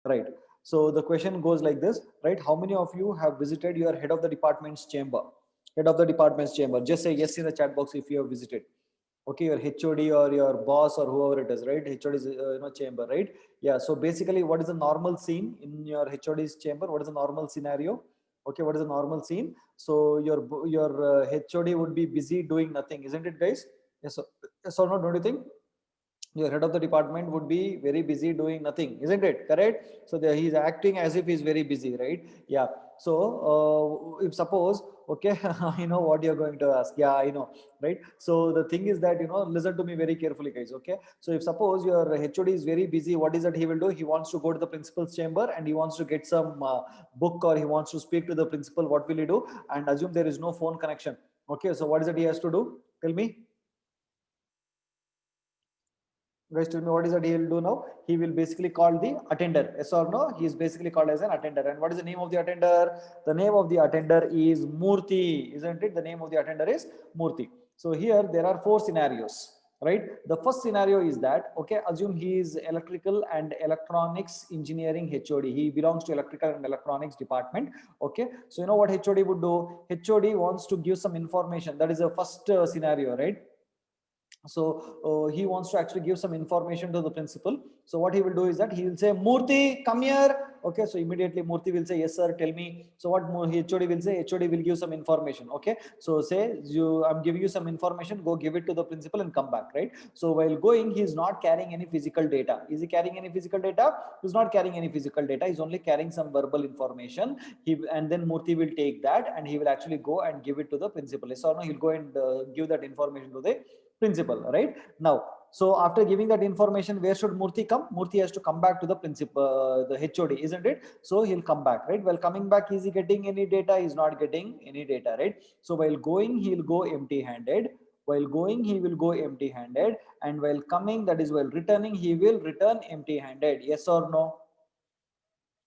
right? So the question goes like this, right? How many of you have visited your head of the department's chamber? Head of the department's chamber. Just say yes in the chat box if you have visited. Okay, your HOD or your boss or whoever it is, right? HOD is chamber, right? Yeah. So basically, what is the normal scene in your HOD's chamber? What is the normal scenario? Okay, what is the normal scene? So your HOD would be busy doing nothing, isn't it, guys? Yes or no? Don't you think? Your head of the department would be very busy doing nothing, isn't it correct? So he's acting as if he's very busy, right? Yeah. So if suppose, okay, I know what you're going to ask. Yeah, I know, right? So the thing is that, listen to me very carefully, guys. Okay, so if suppose your HOD is very busy, what is that he will do? He wants to go to the principal's chamber and he wants to get some book, or he wants to speak to the principal. What will he do? And assume there is no phone connection. Okay, so what is it he has to do? Tell me. Guys, tell me what is that he will do now? He will basically call the attender. Yes or no? He is basically called as an attender. And what is the name of the attender? The name of the attender is Murthy, isn't it? The name of the attender is Murthy. So here there are four scenarios, right? The first scenario is that, okay, assume he is electrical and electronics engineering HOD. He belongs to electrical and electronics department. Okay, so you know what HOD would do? HOD wants to give some information. That is the first scenario, right? So he wants to actually give some information to the principal. So what he will do is that he will say, Murthy, come here. Okay, so immediately Murthy will say, yes sir, tell me. So what HOD will say? HOD will give some information. Okay, so say, I'm giving you some information, go give it to the principal and come back, right? So while going, he is not carrying any physical data. Is he carrying any physical data? He's not carrying any physical data. He's only carrying some verbal information. And then Murthy will take that and he will actually go and give it to the principal. Yes or no? He'll go and give that information to the principal, right? Now, so after giving that information, where should Murthy come? Murthy has to come back to the principal, the HOD, isn't it? So he'll come back, right? While coming back, is he getting any data? He's not getting any data, right? So while going, he'll go empty handed. While going, he will go empty handed. And while coming, that is while returning, he will return empty handed. Yes or no?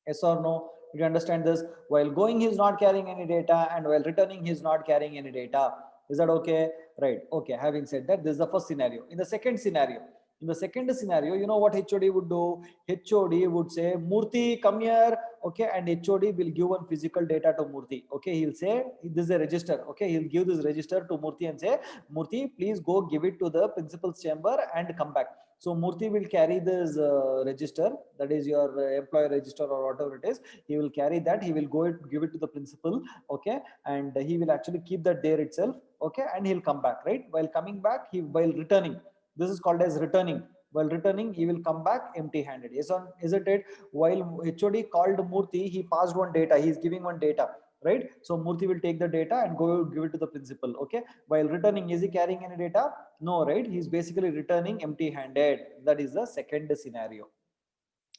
Yes or no? You understand this? While going, he's not carrying any data, and while returning, he's not carrying any data. Is that okay? Right. Okay. Having said that, this is the first scenario. In the second scenario, you know what HOD would do? HOD would say, Murthy, come here. Okay. And HOD will give one physical data to Murthy. Okay. He'll say, this is a register. Okay. He'll give this register to Murthy and say, Murthy, please go give it to the principal's chamber and come back. So Murthy will carry this register, that is your employee register or whatever it is. He will carry that. He will go give it to the principal. Okay, and he will actually keep that there itself. Okay, and he'll come back, right? While coming back, while returning. This is called as returning. While returning, he will come back empty-handed. Isn't it? While HOD called Murthy, he passed one data. He is giving one data, right? So Murthy will take the data and go give it to the principal. Okay, while returning, is he carrying any data? No, right? He's basically returning empty handed. That is the second scenario.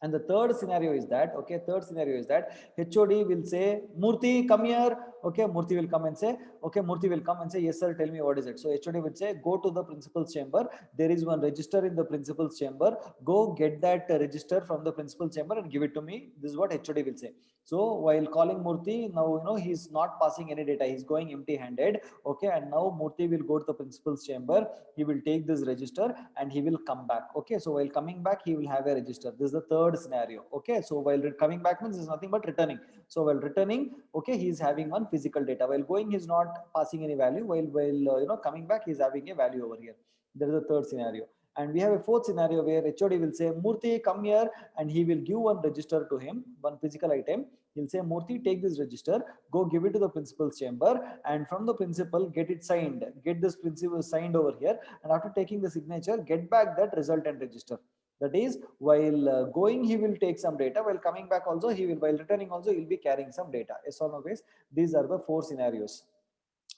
And the third scenario is that, okay, third scenario is that HOD will say, Murthy, come here. Okay, Murthy will come and say, okay, Murthy will come and say, yes, sir, tell me what is it. So HOD will say, go to the principal's chamber. There is one register in the principal's chamber. Go get that register from the principal's chamber and give it to me. This is what HOD will say. So while calling Murthy, now, he's not passing any data. He's going empty handed. Okay, and now Murthy will go to the principal's chamber. He will take this register and he will come back. Okay, so while coming back, he will have a register. This is the third scenario. Okay, so while coming back means is nothing but returning. So while returning, okay, he is having one physical data. While going, he is not passing any value. While coming back, he is having a value over here. There is a third scenario. And we have a fourth scenario where HOD will say, Murthy, come here, and he will give one register to him, one physical item. He'll say, Murthy, take this register, go give it to the principal's chamber, and from the principal, get it signed. Get this principal signed over here, and after taking the signature, get back that resultant register. That is, while going, he will take some data. While coming back also, while returning also, he will be carrying some data. Yes or no, guys? These are the four scenarios.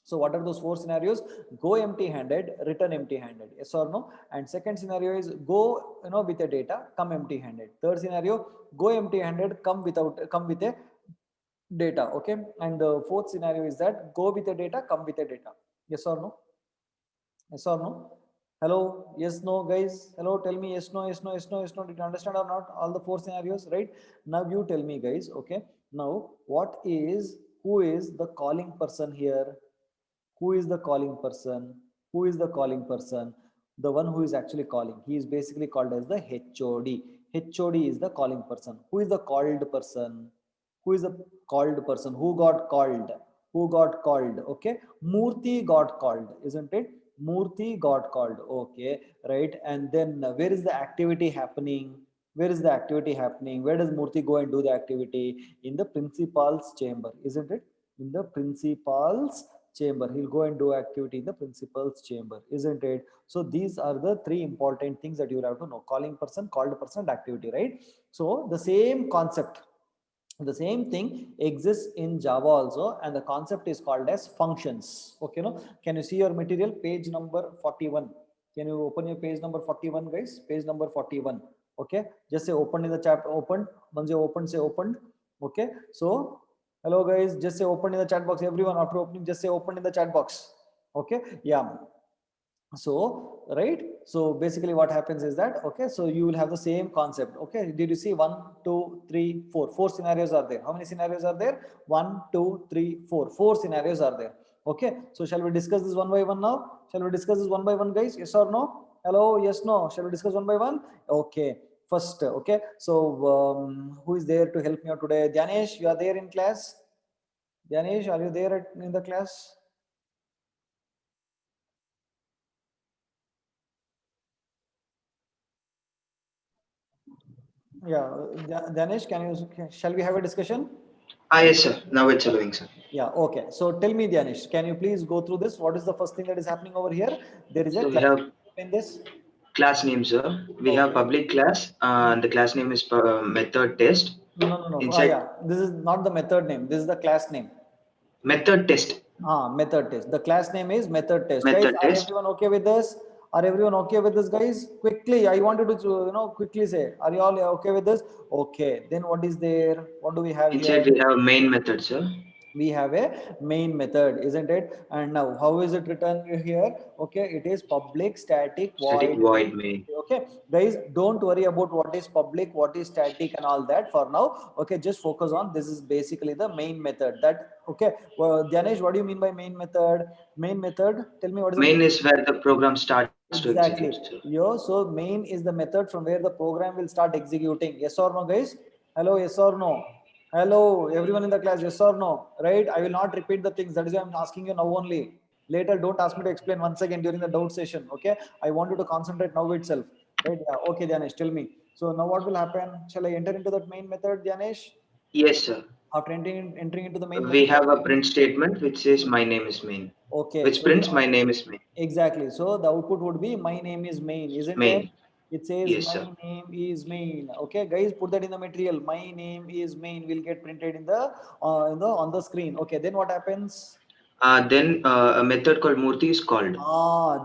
So what are those four scenarios? Go empty handed, return empty handed. Yes or no? And second scenario is go, with a data, come empty handed. Third scenario, go empty handed, come with a data. Okay. And the fourth scenario is that go with a data, come with a data. Yes or no? Yes or no? Hello? Yes, no, guys? Hello? Tell me yes, no, yes, no, yes, no, yes, no. Did you understand or not? All the four scenarios, right? Now you tell me, guys. Okay. Now, who is the calling person here? Who is the calling person? Who is the calling person? The one who is actually calling. He is basically called as the HOD. HOD is the calling person. Who is the called person? Who is the called person? Who got called? Who got called? Okay. Murthy got called, isn't it? Murthy got called. Okay. Right. And then where is the activity happening? Where is the activity happening? Where does Murthy go and do the activity? In the principal's chamber, isn't it? In the principal's chamber. He'll go and do activity in the principal's chamber, isn't it? So these are the three important things that you will have to know: calling person, called person, and activity, right? So the same concept, the same thing exists in Java also, and the concept is called as functions. Okay, no? Can you see your material, page number 41? Can you open your page number 41, guys? Page number 41. Okay, just say open in the chat. Open. Once you open, say opened. Okay, so hello guys, just say open in the chat box. Everyone, after opening, just say open in the chat box. Okay, yeah. So right, so basically what happens is that, okay, so you will have the same concept. Okay, did you see 1, 2, 3, 4 4 scenarios are there? How many scenarios are there? 1, 2, 3, 4 4 scenarios are there. Okay, so shall we discuss this one by one now? Shall we discuss this one by one, guys? Yes or no? Hello, yes, no? Shall we discuss one by one? Okay, first, okay, so who is there to help me out today? Dhyanesh, you are there in class? Dhyanesh, are you there in the class? Yeah, Danish, shall we have a discussion? Yes, sir. Now it's allowing, sir. Yeah, okay. So tell me, Danish, can you please go through this? What is the first thing that is happening over here? There is a So we class have in this. class name, sir. We have Okay. public class, and the class name is method test. No, no, no, no. Inside Yeah, this is not the method name. This is the class name. method test, Method test. The class name is method test. Guys, method are test. everyone okay with this? Are everyone okay with this, guys? Quickly, I wanted to, quickly say, are you all okay with this? Okay. Then what is there? What do we have here? Inside we have main method, sir. We have a main method, isn't it? And now how is it written here? Okay, it is public static Static void main. void main. Okay, guys, don't worry about what is public, what is static, and all that for now. Okay, just focus on this is basically the main method. That okay, well, Dhyanesh, what do you mean by main method? Main method, tell me what is the Main main. is where the program starts to execute, Exactly. sir. Yo, so main is the method from where the program will start executing. Yes or no, guys? Hello, yes or no? Hello, everyone in the class, yes or no? Right? I will not repeat the things. That is why I'm asking you now only. Later, don't ask me to explain once again during the doubt session. Okay? I want you to concentrate now itself. Right? Yeah. Okay, Dhyanesh, tell me. So now what will happen? Shall I enter into that main method, Dhyanesh? Yes, sir. After entering into the main We method, what have a print statement which says my name is main, okay, which so the prints my name is main. exactly. So the output would be my name is main, isn't it? Main. It says Yes, my sir. name is main. Okay, guys, put that in the material. My name is main will get printed in the on the screen. Okay, then what happens? Then a method called Murti is called.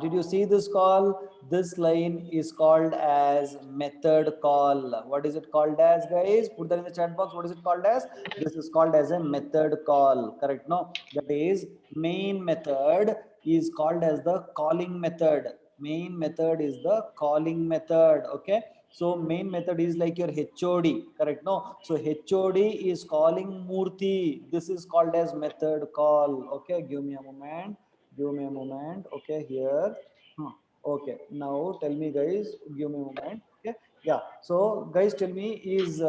Did you see this call? This line is called as method call. What is it called as, guys? Put that in the chat box. What is it called as? This is called as a method call. Correct? No, that is main method is called as the calling method. Main method is the calling method. Okay. So main method is like your HOD. Correct? No. So HOD is calling Murthy. This is called as method call. Okay. Give me a moment. Give me a moment. Okay, here. Huh. Okay, now tell me, guys. Give me a moment. Okay, yeah. So, guys, tell me is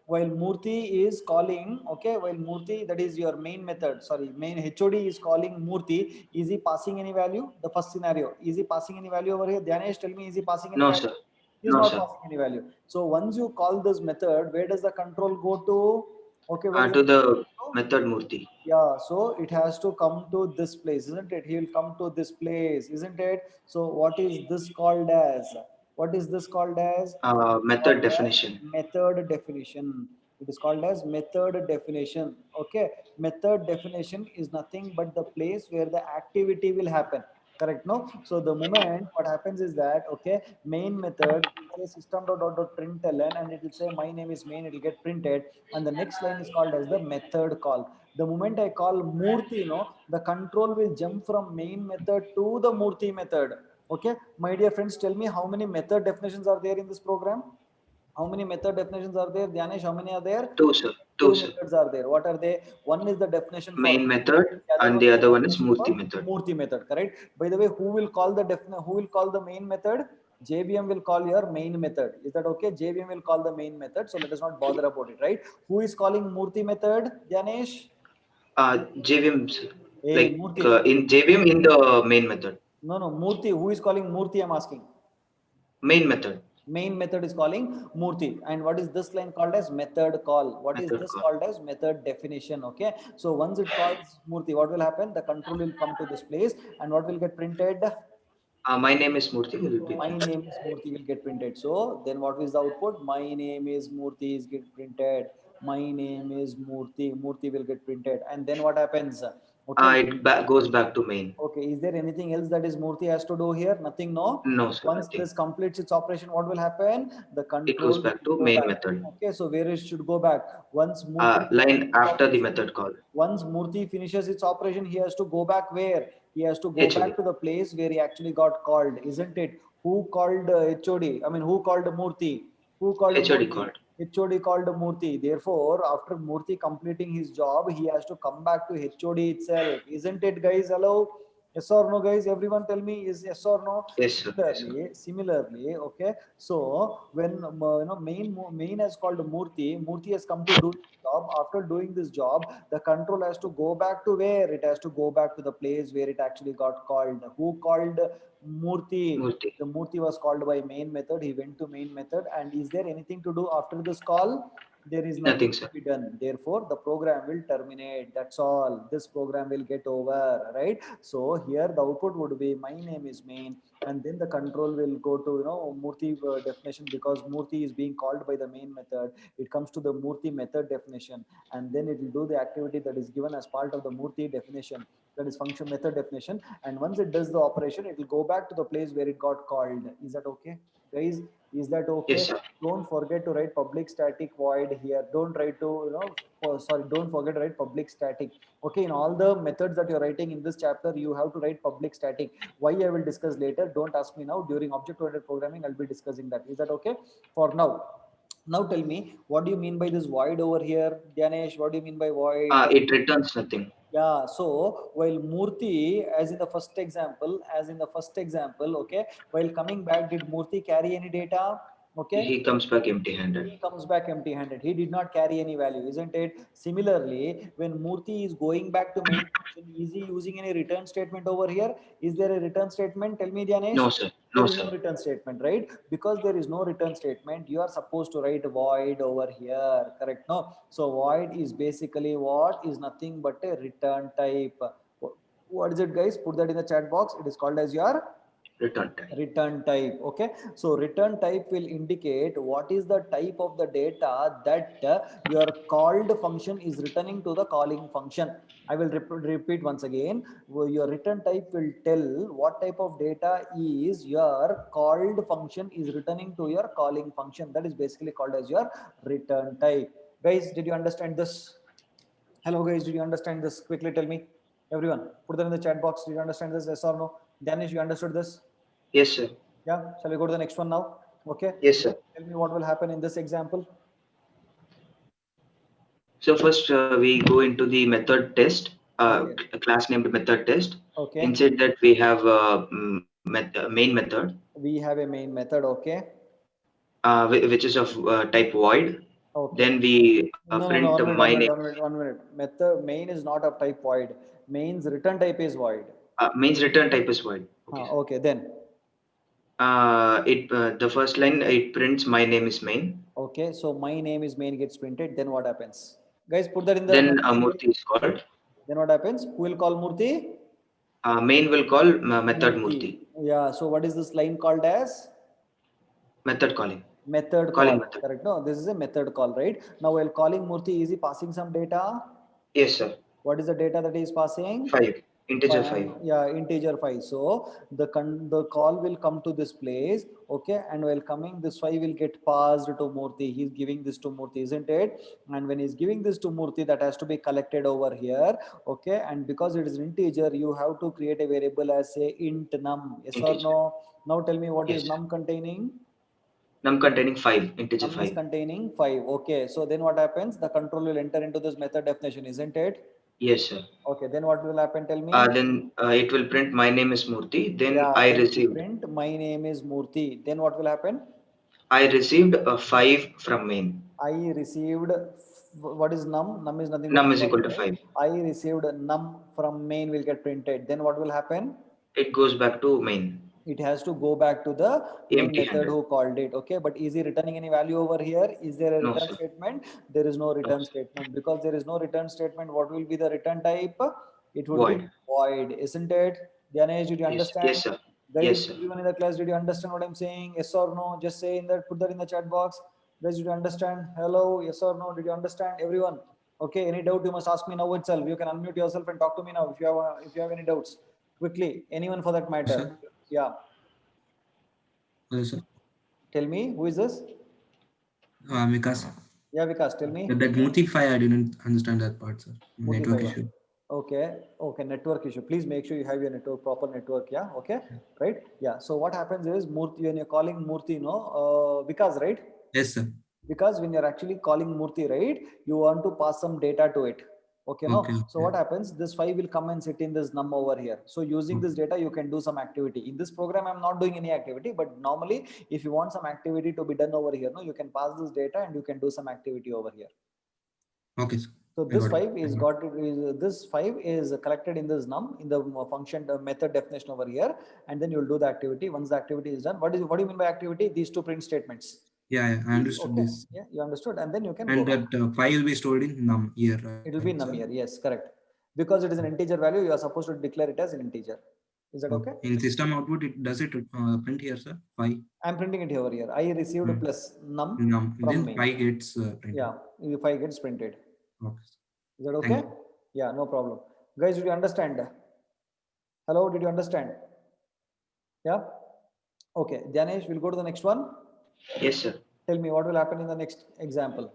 while Murthy is calling. Okay, while Murthy, that is your main method. Sorry, main HOD is calling Murthy. Is he passing any value? The first scenario. Is he passing any value over here? Dhyanesh, tell me, is he passing any No, value? sir. He is No, not sir. passing any value. So once you call this method, where does the control go to? Okay, where does the To control the go to? method Murti. Yeah, so it has to come to this place, isn't it? He will come to this place, isn't it? So what is this called as? What is this called as? Method Called as definition. method definition. It is called as method definition. Okay, method definition is nothing but the place where the activity will happen. Correct? No. So the moment what happens is that okay, main method will say system.out.println and it will say my name is main. It will get printed, and the next line is called as the method call. The moment I call Murthy, the control will jump from main method to the Murthy method. Okay, my dear friends, tell me how many method definitions are there in this program? How many method definitions are there? Dhyanesh, how many are there? Two, sir. Two, Two sir. methods are there. What are they? One is the definition for Main main, method, the other and one the is other the one is definition Murti for method. Murthy method, correct? By the way, who will call the main method? JVM will call your main method. Is that okay? JVM will call the main method. So let us not bother about it, right? Who is calling Murti method, Ganesh? JVM, Hey, like Murti. in JVM in the main method. No, no, Murti. Who is calling Murti? I'm asking. Main method. Main method is calling Murti. And what is this line called as? Method call. What is Method this call. called as? Method definition. Okay. So once it calls Murti, what will happen? The control will come to this place, and what will get printed? My name is Murthy will be My printed. name is Murthy will get printed. So then what is the output? My name is Murthy is get printed. My name is Murthy. Murthy will get printed. And then what happens? Okay. Goes back to main. Okay. Is there anything else that is Murthy has to do here? Nothing, no. No, sir, Once nothing. this completes its operation, what will happen? The It goes control back will to go main back. method. Okay. So where it should go back? Once Murthy Line after the method call. once Murthy finishes its operation, he has to go back where? He has to go HOD. back to the place where he actually got called, isn't it? Who called HOD? I mean, who called Murthy? Who called HOD Murthy? called. HOD called Murthy. Therefore, after Murthy completing his job, he has to come back to HOD itself, isn't it, guys? Hello? Yes or no, guys? Everyone tell me is yes or no? Yes, sir. Yes, sir. Similarly, okay. So when main has called Murthy, Murthy has come to do job. After doing this job, the control has to go back to where? It has to go back to the place where it actually got called. Who called Murthy? Murthy. The Murthy was called by main method. He went to main method. And is there anything to do after this call? There is nothing Nothing, to sir. be done. Therefore, the program will terminate. That's all. This program will get over, right? So here the output would be my name is main, and then the control will go to Murthy definition, because Murthy is being called by the main method. It comes to the Murthy method definition, and then it will do the activity that is given as part of the Murthy definition, that is function method definition. And once it does the operation, it will go back to the place where it got called. Is that okay, guys? Is that Yes, okay? sir. Don't forget to write public static void here. Don't try to sorry, don't forget to write public static. Okay, in all the methods that you're writing in this chapter, you have to write public static. Why, I will discuss later. Don't ask me now. During object oriented programming, I'll be discussing that. Is that okay? For now, tell me, what do you mean by this void over here, Ganesh? What do you mean by void? It returns nothing. Yeah, so while Murthy, as in the first example, okay, while coming back, did Murthy carry any data? Okay, He comes back empty-handed. he comes back empty handed. He did not carry any value, isn't it? Similarly, when Murthy is going back to main function, is he using any return statement over here? Is there a return statement? Tell me, Dianesh. No, sir. There No, is no sir. return statement, right? Because there is no return statement, you are supposed to write void over here, correct? No. So void is basically what is nothing but a return type. What is it, guys? Put that in the chat box. It is called as your Return time. return type. Okay, so return type will indicate what is the type of the data that your called function is returning to the calling function. I will repeat once again. Your return type will tell what type of data is your called function is returning to your calling function. That is basically called as your return type. Guys, did you understand this? Hello, guys, did you understand this? Quickly tell me. Everyone, put that in the chat box. Did you understand this? Yes or no? Danish, you understood this? Yes, sir. Yeah, shall we go to the next one now? Okay. Yes, sir. Tell me what will happen in this example. So first we go into the method test, Okay. a class named method test. Okay. Inside that we have a main method, We have a main method. Okay. which is of type void. Okay. Then we No, no, no. print One minute, my one minute, name. one minute, one minute. Method main is not of type void. Main's return type is void. Main's return type is void. Okay. Okay, then. The first line it prints my name is main. Okay, so my name is main gets printed. Then what happens? Guys, put that in the Then message again. Murthy is called. Then what happens? Who will call Murthy? Main will call method Murthy. Murthy. Yeah. So what is this line called as? Method calling. Method Calling call. method. Correct. No, this is a method call, right? Now, while calling Murthy, is he passing some data? Yes, sir. What is the data that he is passing? 5. Integer 5. Yeah, integer 5. So the call will come to this place, okay, and while coming, this 5 will get passed to Murthy. He's giving this to Murthy, isn't it? And when he's giving this to Murthy, that has to be collected over here, okay. And because it is an integer, you have to create a variable as a int num. Yes or Integer. no? Now tell me, what is Yes, sir. num containing? Num containing 5. Integer Num is 5. containing 5. Okay, so then what happens? The control will enter into this method definition, isn't it? Yes, sir. Okay, then what will happen? Tell me. Then it will print my name is Murthy. Then Yeah, I then it will received print my name is Murthy. Then what will happen? a 5 from main. I received what is num? Num is nothing but Num is 5, equal to right? 5. I received num from main will get printed. Then what will happen? It goes back to main. It has to go back to the main Empty method handed. who called it. Okay, but is he returning any value over here? Is there a No, return sir. statement? There is no No, return sir. statement. Because there is no return statement, what will be the return type? It would be Void. void, isn't it? Dinesh, did you Yes. Yes, understand? sir. Yes, Guys, sir. everyone in the class, did you understand what I'm saying? Yes or no? Just say in that, put that in the chat box. Guys, did you understand? Hello, yes or no? Did you understand? Everyone. Okay, any doubt you must ask me now itself. You can unmute yourself and talk to me now if you have any doubts. Quickly, anyone for that Yes, matter. sir. Yeah. Hello, sir. Tell me, who is this? Vikas. Yeah, Vikas, tell me. That Murthy 5, I didn't understand that part, sir. Network Motify. issue. Okay, okay, network issue. Please make sure you have your network, proper network. Yeah, okay, right? Yeah. So what happens is Murthy, when you're calling Murthy, no, Vikas, right? Yes, sir. Because when you're actually calling Murthy, right, you want to pass some data to it. Okay, no. Okay. So what happens? This 5 will come and sit in this num over here. So using this Okay. data, you can do some activity. In this program, I'm not doing any activity, but normally, if you want some activity to be done over here, no, you can pass this data and you can do some activity over here. Okay, sir. So I this got it. 5 is got it is this 5 is collected in this num in the function method definition over here, and then you'll do the activity. Once the activity is done, what do you mean by activity? These two print statements. Yeah, I understood Okay, this. yeah, you understood, and then you can go And back. that 5 will be stored in num here, It will be right, num sir? here. Yes, correct. Because it is an integer value, you are supposed to declare it as an integer. Is that okay? In system output, it does it print here, sir? 5 I'm printing it over here. I received plus num num. from Then main. 5 gets printed. Yeah, if I gets printed. Okay, sir. Is that Thank okay? you. Yeah, no problem. Guys, did you understand? Hello, did you understand? Yeah. Okay, Janesh, we'll go to the next one. Yes, sir. Tell me what will happen in the next example.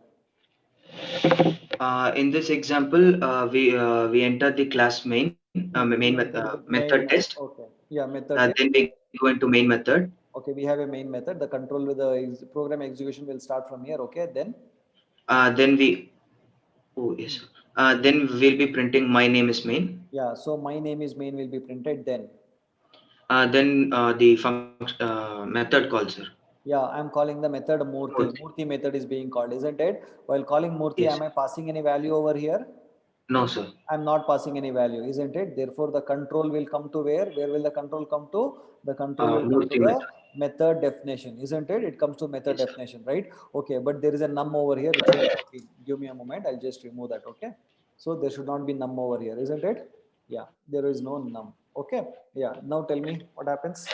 In this example, we enter the class main We enter the method main. test. Okay. Yeah, method test. Then we go into main method. Okay, we have a main method. The control with the program execution will start from here. Okay, then. Then we Oh yes, sir. Then we'll be printing my name is main. Yeah. So my name is main will be printed then. Then the method call, sir. Yeah, I'm calling the method Murthy. Murthy. Murthy method is being called, isn't it? While calling Murthy, Yes. am I passing any value over here? No, sir. I'm not passing any value, isn't it? Therefore, the control will come to where? Where will the control come to? The control will come to Murthy the method. method definition, isn't it? It comes to method Yes, sir. definition, right? Okay, but there is a num over here which is working. Give me a moment. I'll just remove that. Okay. So there should not be num over here, isn't it? Yeah, there is no num. Okay. Yeah. Now tell me what happens.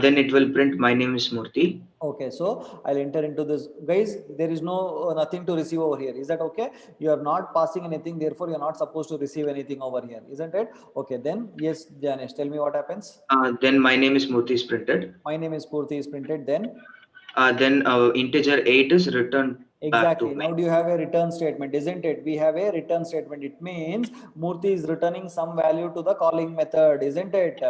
Then it will print my name is Murthy. Okay, so I'll enter into this. Guys, there is no nothing to receive over here. Is that okay? You are not passing anything, therefore you're not supposed to receive anything over here, isn't it? Okay, then yes, Janish, tell me what happens. Then my name is Murthy is printed. My name is Purti is printed. Then Then integer 8 is returned back to exactly. main. Now do you have a return statement, isn't it? We have a return statement. It means Murti is returning some value to the calling method, isn't it?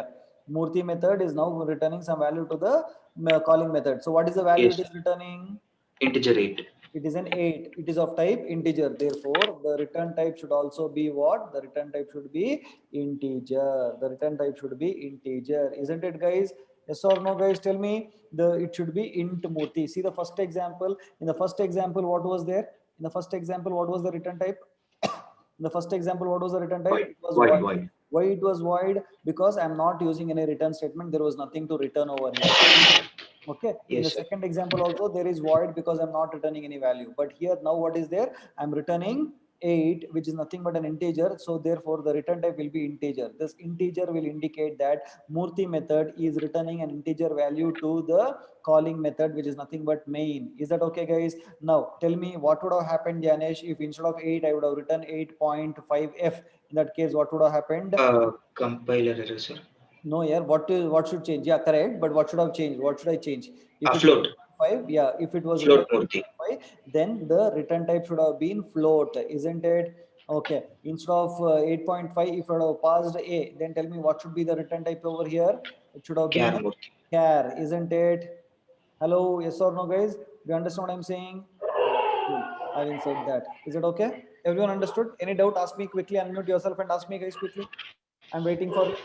Murti method is now returning some value to the calling method. So what is the value Yes, it is sir. returning? Integer 8. It is an 8. It is of type integer. Therefore, the return type should also be what? The return type should be integer. The return type should be integer. Isn't it, guys? Yes or no, guys? Tell me. It should be int Murthy. See the first example. In the first example, what was there? In the first example, what was the return type? In the first example, what was the return type? Void. It was Void. void. Void. Why it was void? Because I'm not using any return statement. There was nothing to return over here. Okay, in the Yes, sir. second example also there is void because I'm not returning any value, but here now what is there? I'm returning 8, which is nothing but an integer, so therefore the return type will be integer. This integer will indicate that Murthy method is returning an integer value to the calling method, which is nothing but main. Is that okay, guys? Now tell me what would have happened, Janesh, if instead of 8 I would have written 8.5f. In that case, what would have happened? Compiler error, sir. No, yeah. What should change? Yeah, correct. But what should have changed? What should I change? If it was Float. 8.5, yeah. If it was written Float Murthy. 8.5, then the return type should have been float, isn't it? Okay. Instead of 8.5, if I have passed A, then tell me what should be the return type over here? It should have been Char a Murthy. char, isn't it? Hello, yes or no, guys? Do you understand what I'm saying? Yeah, cool. Having said that, is it okay? Everyone understood? Any doubt? Ask me quickly. Unmute yourself and ask me, guys, quickly. I'm waiting for you.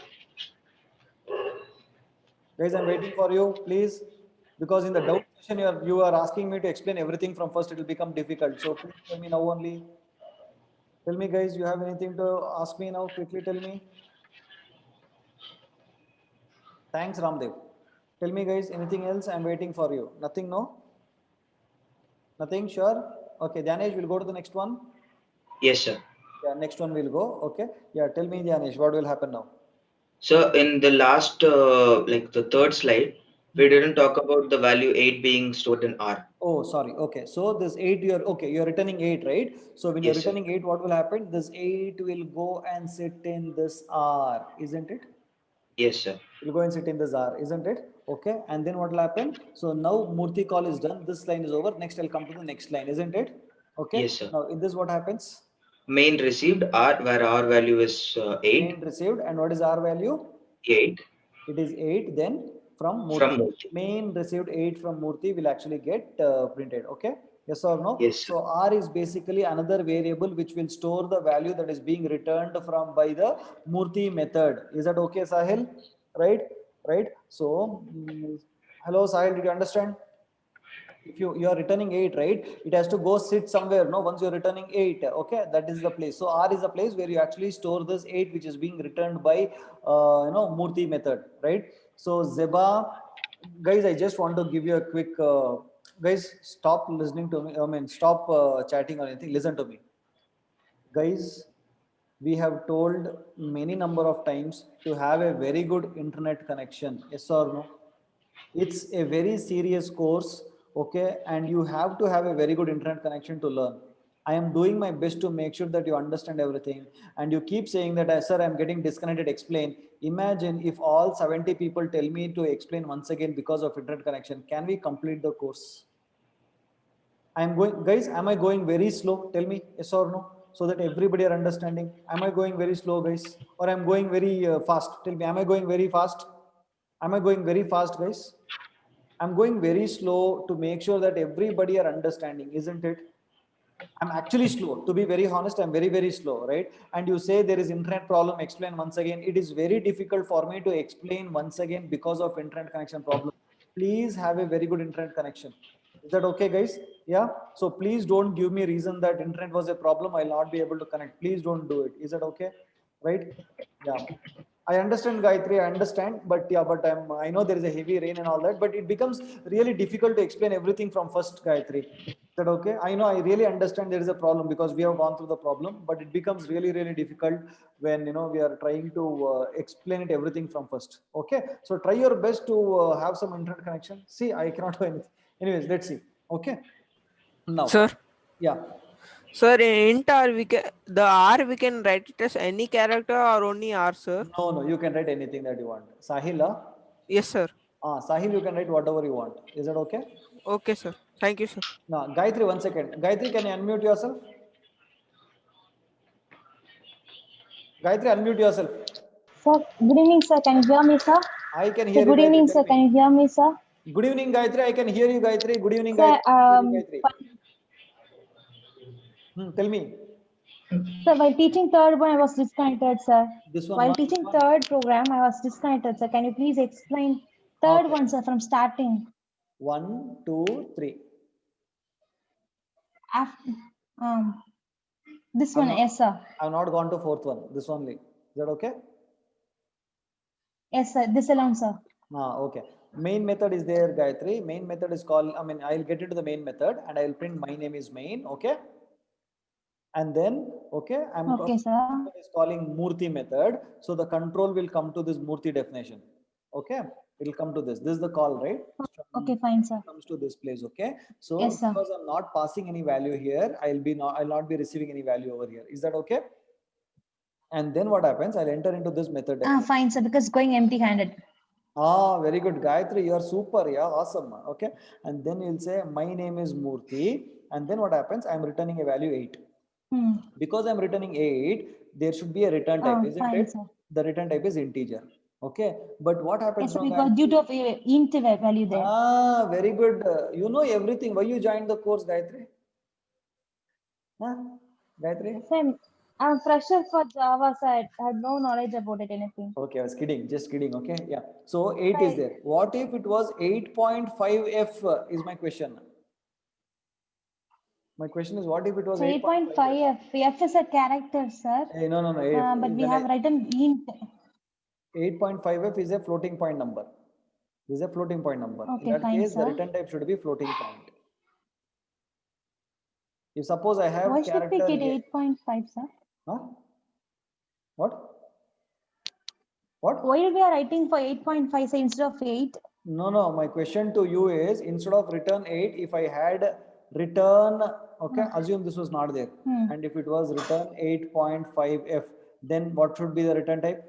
Guys, I'm waiting for you, please. Because in the doubt session, you are asking me to explain everything from first. It will become difficult. So please tell me now only. Tell me, guys, you have anything to ask me now? Quickly tell me. Thanks, Ramdev. Tell me, guys, anything else? I'm waiting for you. Nothing, no? Nothing, sure? Okay, Janesh, we'll go to the next one. Yes, sir. Yeah, next one will go. Okay. Yeah, tell me, Janesh, what will happen now? So in the last, like the third slide, we didn't talk about the value 8 being stored in R. Oh, sorry. Okay. So this 8, you're returning 8, right? So when you're Yes, sir. returning 8, what will happen? This 8 will go and sit in this R, isn't it? Yes, sir. It will go and sit in this R, isn't it? Okay. And then what will happen? So now Murthy call is done. This line is over. Next, I'll come to the next line, isn't it? Okay. Yes, sir. Now in this, what happens? Main received R, where R value is 8. Main received. And what is R value? 8 It is 8. Then from from Murthy. Murthy. Main received 8 from Murthy will actually get printed. Okay. Yes or no? Yes, sir. So R is basically another variable which will store the value that is being returned from by the Murthy method. Is that okay, Sahil? Right? Right? So, hello, Sahil, did you understand? If you are returning 8, right, it has to go sit somewhere. No, once you're returning 8, okay, that is the place. So R is the place where you actually store this 8 which is being returned by Murthy method, right? So Zeba, guys, I just want to give you a quick guys, stop listening to me. I mean, stop chatting or anything. Listen to me, guys. We have told many number of times to have a very good internet connection. Yes or no? It's a very serious course, okay, and you have to have a very good internet connection to learn. I am doing my best to make sure that you understand everything, and you keep saying that, sir, I'm getting disconnected, explain. Imagine if all 70 people tell me to explain once again because of internet connection. Can we complete the course? I'm going, guys, am I going very slow? Tell me yes or no, so that everybody are understanding. Am I going very slow, guys, or I'm going very fast? Tell me, am I going very fast? Am I going very fast, guys? I'm going very slow to make sure that everybody are understanding, isn't it? I'm actually slow. To be very honest, I'm very, very slow, right? And you say there is internet problem, explain once again. It is very difficult for me to explain once again because of internet connection problem. Please have a very good internet connection. Is that okay, guys? Yeah. So please don't give me reason that internet was a problem. I'll not be able to connect. Please don't do it. Is that okay? Right? Yeah. I understand, Gayatri, I understand, but yeah, but I know there is a heavy rain and all that, but it becomes really difficult to explain everything from first, Gayatri. Is that okay? I know, I really understand there is a problem because we have gone through the problem, but it becomes really, really difficult when, we are trying to explain it everything from first. Okay. So try your best to have some internet connection. See, I cannot do anything. Anyways, let's see. Okay. Now, Sir, yeah. sir, in int R the R we can write it as any character or only R, sir? No, you can write anything that you want. Sahil, Yes, sir. Sahil, you can write whatever you want. Is that okay? Okay, sir. Thank you, sir. Now, Gayatri, 1 second. Gayatri, can you unmute yourself? Gayatri, unmute yourself. Sir, good evening, sir. Can you hear me, sir? I can Sir, hear you, good Gayatri. evening, Tell sir. me. Can you hear me, sir? Good evening, Gayatri. I can hear you, Gayatri. Good evening, Sir, Gayatri. Tell me. sir, while teaching third one, I was disconnected, sir. This one. While teaching third program, I was disconnected, sir. Can you please explain third one, sir, from starting? 1, 2, 3. After, this one, yes, sir. I've not gone to fourth one. This only. Is that okay? Yes, sir. This alone, sir. Okay. Main method is there, Gayatri. Main method is called, I'll get into the main method and I'll print my name is main. Okay. And then, okay, Okay, sir. is calling Murthy method. So the control will come to this Murthy definition. Okay. It will come to this. This is the call, right? Okay, fine, sir. Comes to this place. Okay. So Yes, sir. because I'm not passing any value here, I'll not be receiving any value over here. Is that okay? And then what happens? I'll enter into this method. Fine, sir, because going empty-handed. Very good, Gayatri. You are super. Yeah, awesome. Okay. And then you'll say, my name is Murthy. And then what happens? I'm returning a value 8. Because I'm returning 8, there should be a return type, isn't fine, it? Sir. The return type is integer. Okay. But what happens? Yes, sir, because due to int value there. Very good. You know everything. Why you joined the course, Gayatri? Gayatri? Same. I'm fresher for Java, so I had no knowledge about it, anything. Okay, I was kidding, just kidding. Okay, yeah. So 8 is Right. there. What if it was 8.5f is my question. My question is, what if it was 8.5f? 8.5 F is a character, sir. No, no, no. But we have written int. 8.5f is a floating point number. This is a floating point number. In Okay, that fine, case, the sir. return type should be floating point. If suppose I have Why should we character get A, 8.5, sir? huh? What? What? Why we are writing for 8.5 say instead of 8? No, no. My question to you is, instead of return 8, if I had return, okay, assume this was not there. And if it was return 8.5f, then what should be the return type?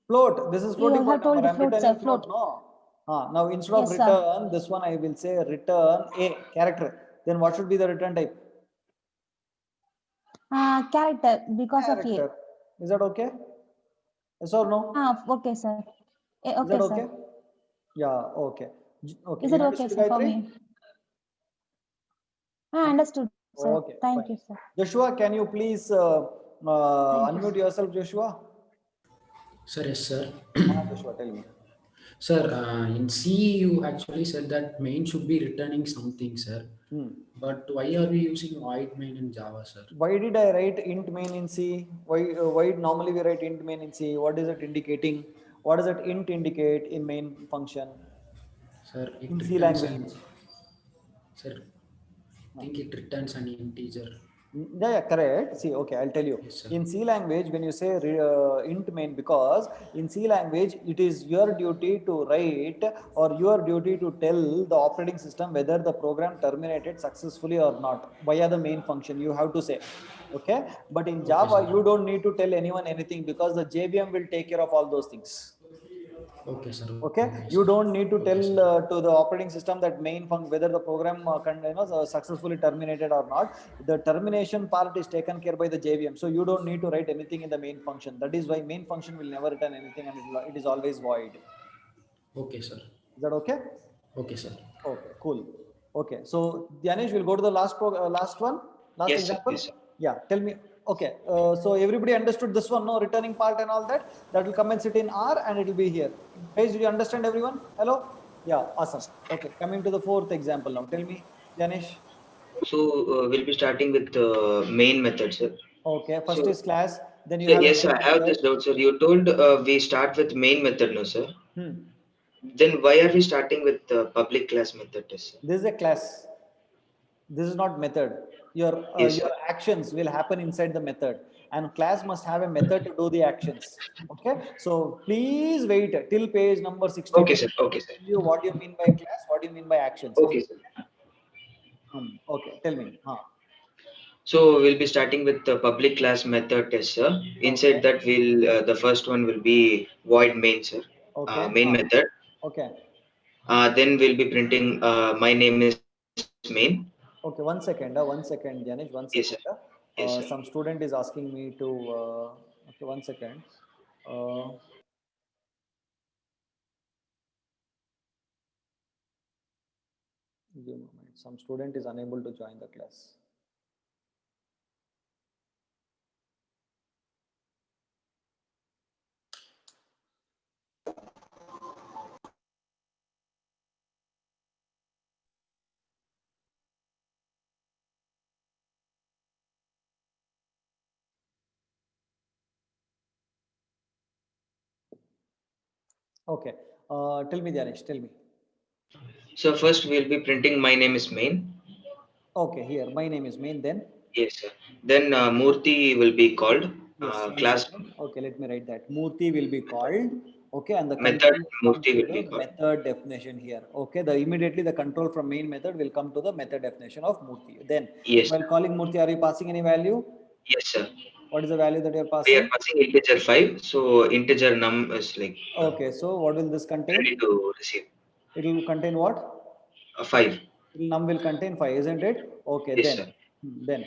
Float. This is You floating have point told number. the I'm float, returning sir. float. Float. No. Now instead of Yes, sir. return, this one I will say return a character. Then what should be the return type? Character because of A. Character. Is that okay? Yes or no? Okay, sir. Is Okay, that sir. okay? Yeah, okay. Okay. Is You it okay, understood, sir, for Gayatri? me? Understood, sir. Okay. Thank Fine. you, sir. Joshua, can you please Thank you, unmute yourself, Joshua? Sir, yes, sir. Joshua, tell me. Sir, in C, you actually said that main should be returning something, sir. But why are we using void main in Java, sir? Why did I write int main in C? Why normally we write int main in C? What is it indicating? What does that int indicate in main function Sir, it in C returns language? sir, I think it returns an integer. Yeah, yeah, correct. See, okay, I'll tell you. Yes, sir. In C language, when you say int main, because in C language, it is your duty to write or your duty to tell the operating system whether the program terminated successfully or not via the main function. You have to say, okay. But in Java, sir. you don't need to tell anyone anything because the JVM will take care of all those things. Okay, sir. Okay, you sir. don't need to Okay, tell sir. to the operating system that main function whether the program successfully terminated or not. The termination part is taken care by the JVM, so you don't need to write anything in the main function. That is why main function will never return anything, and it is always void. Okay, sir. Is that okay? Okay, sir. Okay, cool. Okay, so Dhyanesh, we'll go to the last last one, last Yes, sir. example. Yes, sir. Yeah, tell me. Okay, so everybody understood this one, no returning part and all that. That will come and sit in R, and it will be here. Guys, did you understand, everyone? Hello? Yeah, awesome. Okay, coming to the fourth example now. Tell me, Dhyanesh. So we'll be starting with the main method, sir. Okay, first So, is class. Then you so have a yes, main I have method. this doubt, sir. You told we start with main method, no, sir. Then why are we starting with the public class method, sir? This is a class. This is not method. Yes, Your sir. actions will happen inside the method, and class must have a method to do the actions. Okay, so please wait till page number 65. Okay, sir. Okay, sir. Tell you what you mean by class, what you mean by actions. Okay, sir. Okay, tell me. So we'll be starting with the public class method test, sir. Inside that, we'll the first one will be void main, sir. Okay. Main method. Okay. Then we'll be printing my name is main. Okay, one second, Janish, one Yes, second. sir. Yes, sir. Some student is asking me to. Okay, one second. Give me a moment. Some student is unable to join the class. Okay. Tell me, Janish, tell me. So first we'll be printing my name is main. Okay, here my name is main. Then yes, sir. Then Murthy will be called class. Okay, let me write that. Murthy will be called. Okay, and the Method control will come Murthy to will be the called. method definition here. Okay, immediately the control from main method will come to the method definition of Murthy. Then Yes. while calling Murthy, are you passing any value? Yes, sir. What is the value that you are We passing? are passing integer 5. So integer num is like Okay, so what will this contain? ready to receive. It will contain what? 5. Num will contain 5, isn't it? Okay, Yes, then. sir. Then.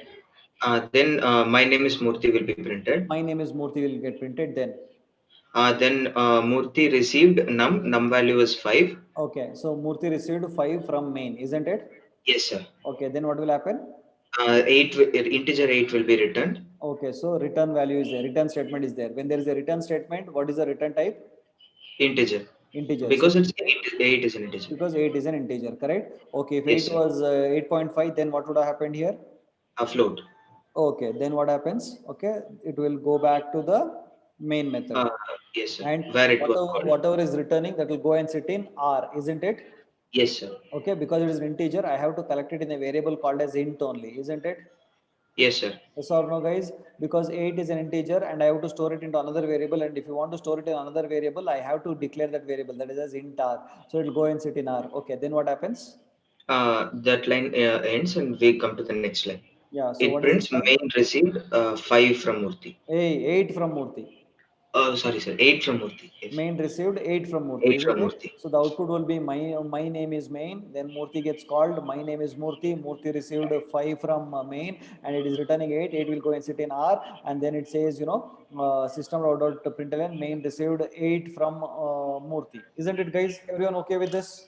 Then my name is Murthy will be printed. My name is Murthy will get printed then. Then Murthy received num value is 5. Okay, so Murthy received 5 from main, isn't it? Yes, sir. Okay, then what will happen? Integer 8 will be returned. Okay, so return value is there, return statement is there. When there is a return statement, what is the return type? Integer. Integer. Because So it's 8 is an integer. because 8 is an integer, correct? Okay, if Yes, 8 sir. was 8.5, then what would have happened here? A float. Okay, then what happens? Okay, it will go back to the main method. Yes, sir. And Where it was whatever, called. whatever is returning, that will go and sit in R, isn't it? Yes, sir. Okay, because it is an integer, I have to collect it in a variable called as int only, isn't it? Yes, sir. Yes or no, guys? Because 8 is an integer and I have to store it into another variable. And if you want to store it in another variable, I have to declare that variable, that is as int R. So it will go and sit in R. Okay, then what happens? That line ends and we come to the next line. Yeah, so It what is prints this line? main received 5 from Murthy. Hey, 8 from Murthy. Sorry, sir. 8 from Murthy. Yes. Main received 8 from Murthy, 8 isn't from it? Murthy. So the output will be my name is main, then Murthy gets called, my name is Murthy, Murthy received 5 from main and it is returning 8, 8 will go and sit in R, and then it says, system.println main received 8 from Murthy. Isn't it, guys? Everyone okay with this?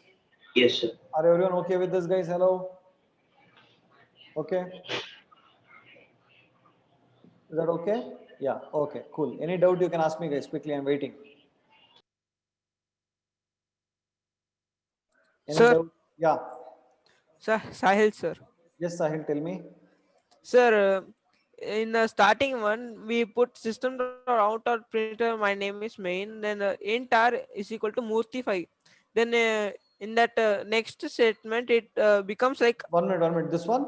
Yes, sir. Are everyone okay with this, guys? Hello? Okay. Is that okay? Yeah, okay, cool. Any doubt you can ask me, guys, quickly, I'm waiting. Any Sir. doubt? Yeah. Sahil, sir. Yes, Sahil, tell me. Sir, in the starting one, we put system.out.println my name is main, then int R is equal to Murthy 5. Then in that next statement, it becomes like, 1 minute. This one?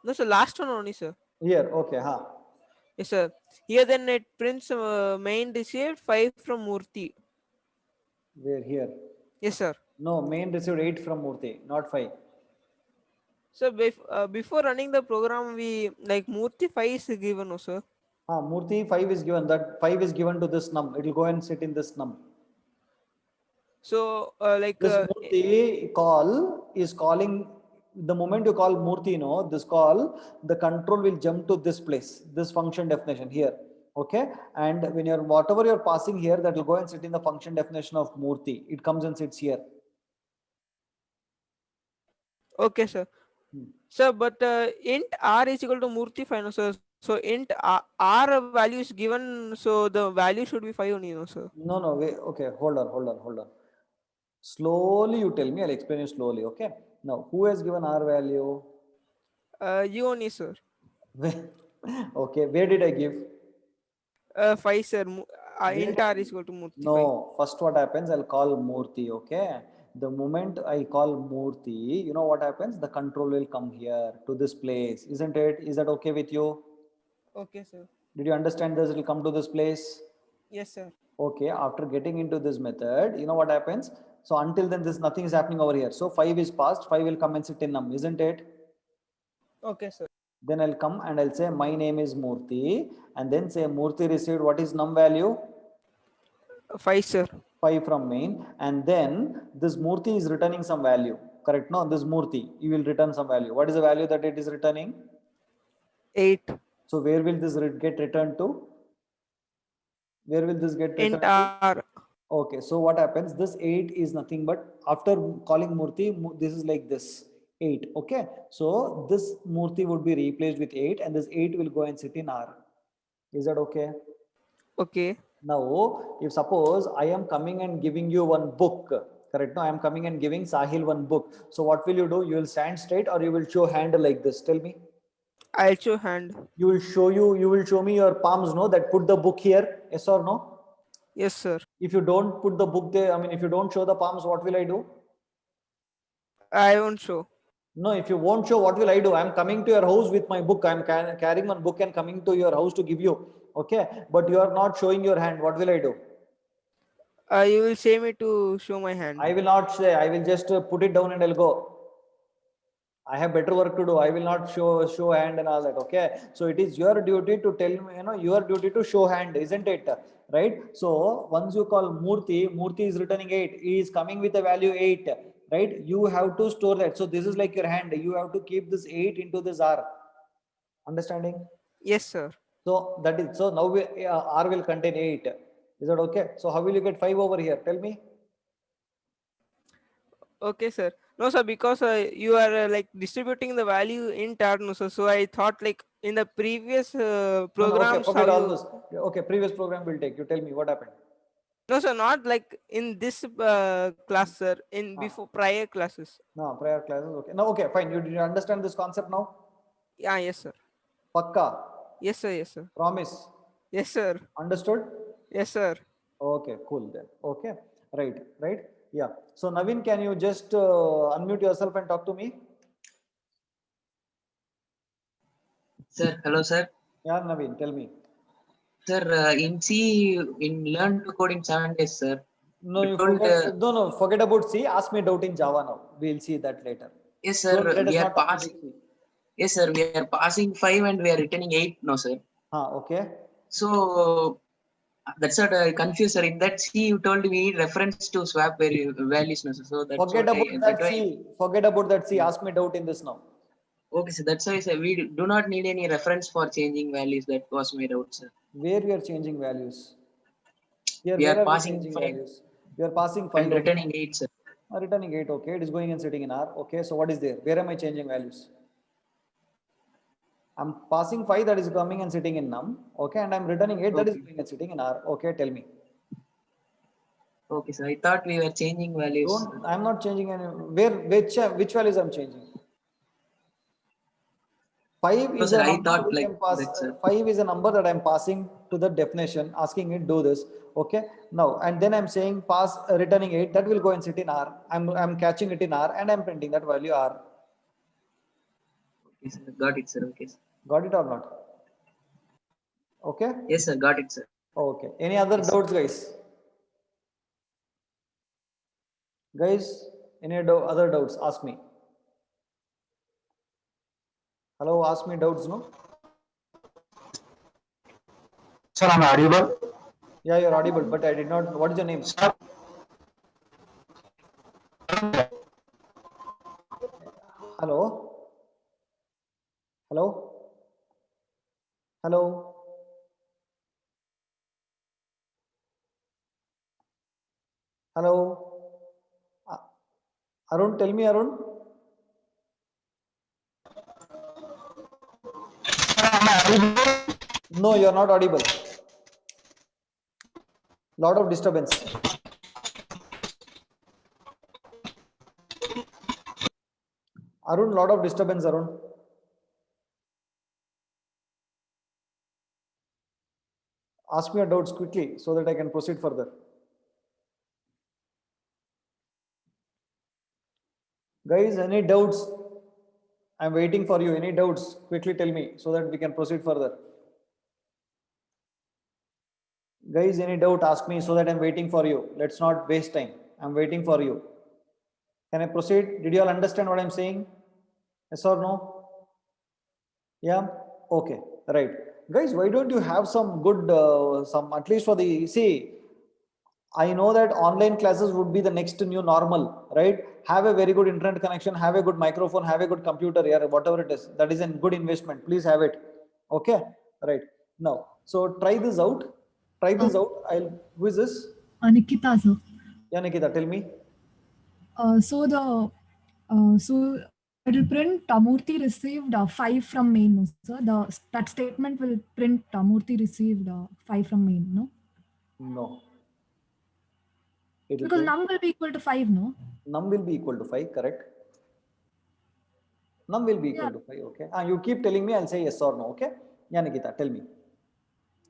no, sir, last one only, sir. Here, okay, huh? Yes, sir. Here then it prints main received 5 from Murthy. Where here? Yes, sir. No, main received 8 from Murthy, not 5. So before running the program, we like Murthy 5 is given, no, sir. Murthy 5 is given, that 5 is given to this num. It will go and sit in this num. So This Murthy call is calling, the moment you call Murthy, this call, the control will jump to this place, this function definition here. Okay, and when you're whatever you're passing here, that will go and sit in the function definition of Murthy. It comes and sits here. okay, sir. Sir, but int R is equal to Murthy 5, no, sir. So int R value is given, so the value should be 5 only, no, sir. No, wait, okay, hold on. Slowly you tell me, I'll explain you slowly, okay? Now, who has given R value? You only, sir. Okay, where did I give? 5, sir. Int R is equal to Murthy 5. No, first what happens, I'll call Murthy, okay? The moment I call Murthy, you know what happens? The control will come here to this place, isn't it? Is that okay with you? Okay, sir. Did you understand this? It will come to this place. Yes, sir. Okay, after getting into this method, you know what happens? So until then, nothing is happening over here. So 5 is passed, 5 will come and sit in num, isn't it? Okay, sir. Then I'll come and I'll say my name is Murthy, and then say Murthy received what is num value? 5, sir. 5 from main, and then this Murthy is returning some value, correct? No, this Murthy, you will return some value. What is the value that it is returning? 8. So where will this get returned to? Where will this get returned Int to? R. Okay, so what happens? This 8 is nothing but after calling Murthy, this is like this 8. Okay, so this Murthy would be replaced with 8, and this 8 will go and sit in R. Is that okay? Okay. Now, if suppose I am coming and giving you one book, correct? No, I am coming and giving Sahil one book. So what will you do? You will stand straight or you will show hand like this? Tell me. I'll show hand. You will show me your palms, no? That put the book here, yes or no? Yes, sir. If you don't put the book there, if you don't show the palms, what will I do? I won't show. No, if you won't show, what will I do? I'm coming to your house with my book. I'm carrying one book and coming to your house to give you. Okay, but you are not showing your hand. What will I do? You will say me to show my hand. I will not say. I will just put it down and I'll go. I have better work to do. I will not show hand and all that. Okay, so it is your duty to tell me. Your duty to show hand, isn't it? Right? So once you call Murthy is returning 8. He is coming with a value 8. Right? You have to store that. So this is like your hand. You have to keep this 8 into this R. Understanding? Yes, sir. So that is, so now R will contain 8. Is that okay? So how will you get 5 over here? Tell me. Okay, sir. No, sir, because you are like distributing the value in tar, no, sir. So I thought like in the previous No, no, okay, programs, forget how all you. this. Okay, previous program will take. You tell me what happened. No, sir, not like in this class, sir. In Ah. before prior classes. No, prior classes. Okay. No, okay, fine. You understand this concept now? Yeah, yes, sir. Pakka. Yes, sir. Yes, sir. Promise. Yes, sir. Understood? Yes, sir. Okay, cool then. Okay, right, right. Yeah. So Naveen, can you just unmute yourself and talk to me? Sir, hello, sir. Yeah, Naveen, tell me. Sir, in C, in Learn to Code in 7 days, sir. No, You you told, forget. No, no, forget about C. Ask me doubt in Java now. We'll see that later. yes, sir, Let us we are not talk about passing. C. Yes, sir, we are passing 5 and we are returning 8 now, sir. Okay. So that's what I confused, sir. In that C, you told we need reference to swap values, no, sir. So that's Forget what I, about that that why. C. Forget about that C. Ask me doubt in this now. Okay, sir. That's why, sir, we do not need any reference for changing values. That was my doubt, sir. Where we are changing values? Here, We where are are we passing changing 5 values? We are passing 5. and Okay. returning 8, sir. Returning 8. Okay. It is going and sitting in R. Okay. So what is there? Where am I changing values? I'm passing 5 that is coming and sitting in num. Okay. And I'm returning 8 that is Okay. going and sitting in R. Okay. Tell me. Okay, sir. I thought we were changing values. Don't, I'm not changing any. Which values I'm changing? 5 No, is sir. a I number thought which like I'm pass. that, sir. 5 is a number that I'm passing to the definition, asking it do this. Okay. Now, and then I'm saying pass returning 8 that will go and sit in R. I'm catching it in R and I'm printing that value R. Okay, sir. Got it, sir. Okay, sir. Got it or not? Okay. Yes, sir. Got it, sir. Okay. Any other Yes. doubts, guys? Guys, any other doubts? Ask me. Hello, ask me doubts, no? Sir, I'm audible. Yeah, you're audible, but I did not. What is your name? Sir, Hello? Hello? Hello? Hello? Arun, tell me, Arun. am I audible? No, you're not audible. Lot of disturbance. Arun, lot of disturbance, Arun. Ask me your doubts quickly so that I can proceed further. Guys, any doubts? I'm waiting for you. Any doubts? Quickly tell me so that we can proceed further. Guys, any doubt? Ask me so that I'm waiting for you. Let's not waste time. I'm waiting for you. Can I proceed? Did you all understand what I'm saying? Yes or no? Yeah? Okay. Right. Guys, why don't you have some good, some at least for the, see, I know that online classes would be the next new normal, right? Have a very good internet connection, have a good microphone, have a good computer here, whatever it is. That is a good investment. Please have it. Okay. Right. Now, so try this out. Try this out. Who is this? Nikita, sir. Yeah, Nikita, tell me. So it will print Murthy received 5 from main, no, sir. That statement will print Murthy received 5 from main, no? No. It will Because print. num will be equal to 5, no? Num will be equal to 5, correct? Num will be equal to 5, okay? You keep telling me, I'll say yes or no, okay? Yeah, Nikita, tell me.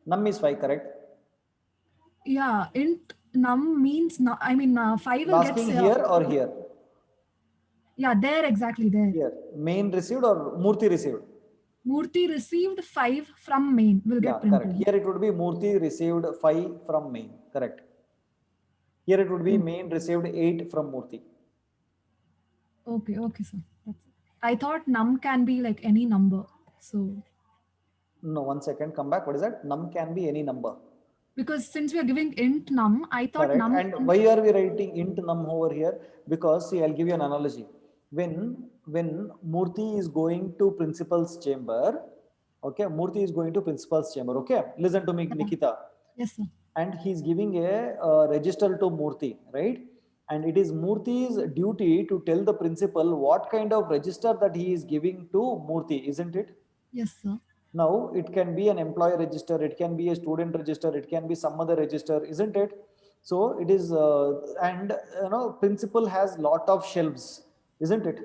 Num is 5, correct? Yeah, int num means, 5 will get, Asking here or here? yeah, there, exactly there. Here. Main received or Murthy received? Murthy received 5 from main will Yeah, get printed. correct. Here it would be Murthy received 5 from main, correct? Here it would be main received 8 from Murthy. Okay, sir. That's it. I thought num can be like any number. So No, 1 second, come back. What is that? Num can be any number. because since we are giving int num, I thought Correct. num. And why are we writing int num over here? Because see, I'll give you an analogy. When Murthy is going to principal's chamber, okay, Murthy is going to principal's chamber. Okay, listen to me, Nikita. Yes, sir. And he's giving a register to Murthy, right? And it is Murthy's duty to tell the principal what kind of register that he is giving to Murthy, isn't it? Yes, sir. Now it can be an employee register, it can be a student register, it can be some other register, isn't it? So it is, and principal has lot of shelves, isn't it?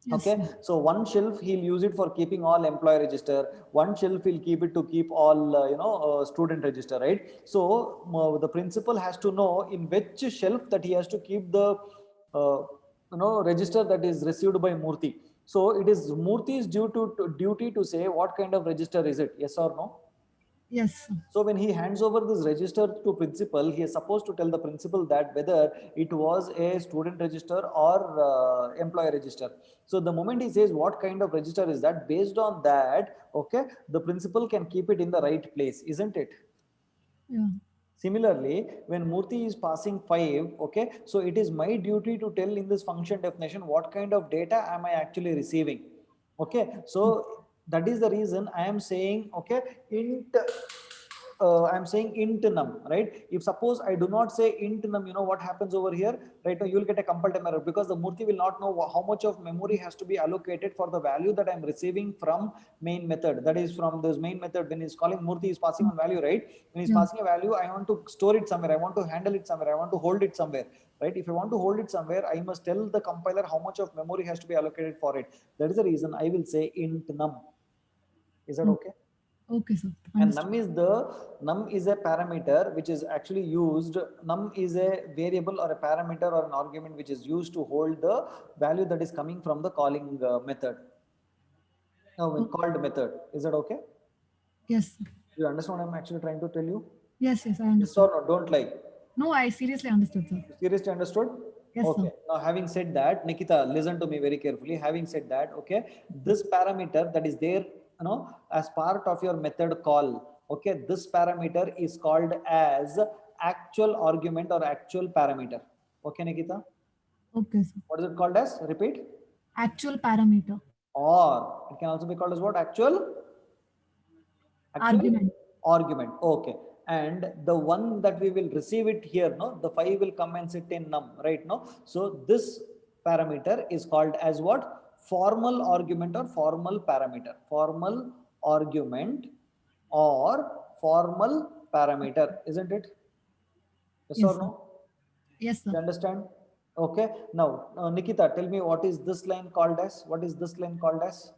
Yes, Okay, sir. so one shelf he'll use it for keeping all employee register, one shelf he'll keep it to keep all student register, right? So the principal has to know in which shelf that he has to keep the register that is received by Murthy. So it is Murthy's duty to say what kind of register is it, yes or no? Yes, sir. So when he hands over this register to principal, he is supposed to tell the principal that whether it was a student register or employee register. So the moment he says what kind of register is that, based on that, okay, the principal can keep it in the right place, isn't it? Yeah. Similarly, when Murthy is passing 5, okay, so it is my duty to tell in this function definition what kind of data am I actually receiving. Okay, so that is the reason I am saying, okay, int I'm saying int num, right? If suppose I do not say int num, you know what happens over here, right? Now you will get a compile time error because the Murthy will not know how much of memory has to be allocated for the value that I'm receiving from main method. That is from this main method. When he's calling Murthy, is passing one value, right? When he's Yeah. passing a value, I want to store it somewhere. I want to handle it somewhere. I want to hold it somewhere, right? If I want to hold it somewhere, I must tell the compiler how much of memory has to be allocated for it. That is the reason I will say int num. Is that okay? Okay, sir. And Understood. num is a parameter which is actually used. Num is a variable or a parameter or an argument which is used to hold the value that is coming from the calling method. Now, when called method, is that okay? Yes, sir. You understand what I'm actually trying to tell you? Yes, yes, I Yes understood. or no? Don't lie. No, I seriously understood, sir. Seriously understood? Yes, Okay. sir. Now, having said that, Nikita, listen to me very carefully. Having said that, okay, this parameter that is there, as part of your method call, okay, this parameter is called as actual argument or actual parameter. Okay, Nikita? Okay, sir. What is it called as? Repeat. Actual parameter. Or it can also be called as what? Actual Argument. argument. Okay. And the one that we will receive it here, no, the 5 will come and sit in num, right? No, so this parameter is called as what? Formal argument or formal parameter. Formal argument or formal parameter, isn't it? Yes, Yes, or sir. no? Yes, You sir. understand? Okay. Now, Nikita, tell me, what is this line called as? What is this line called as?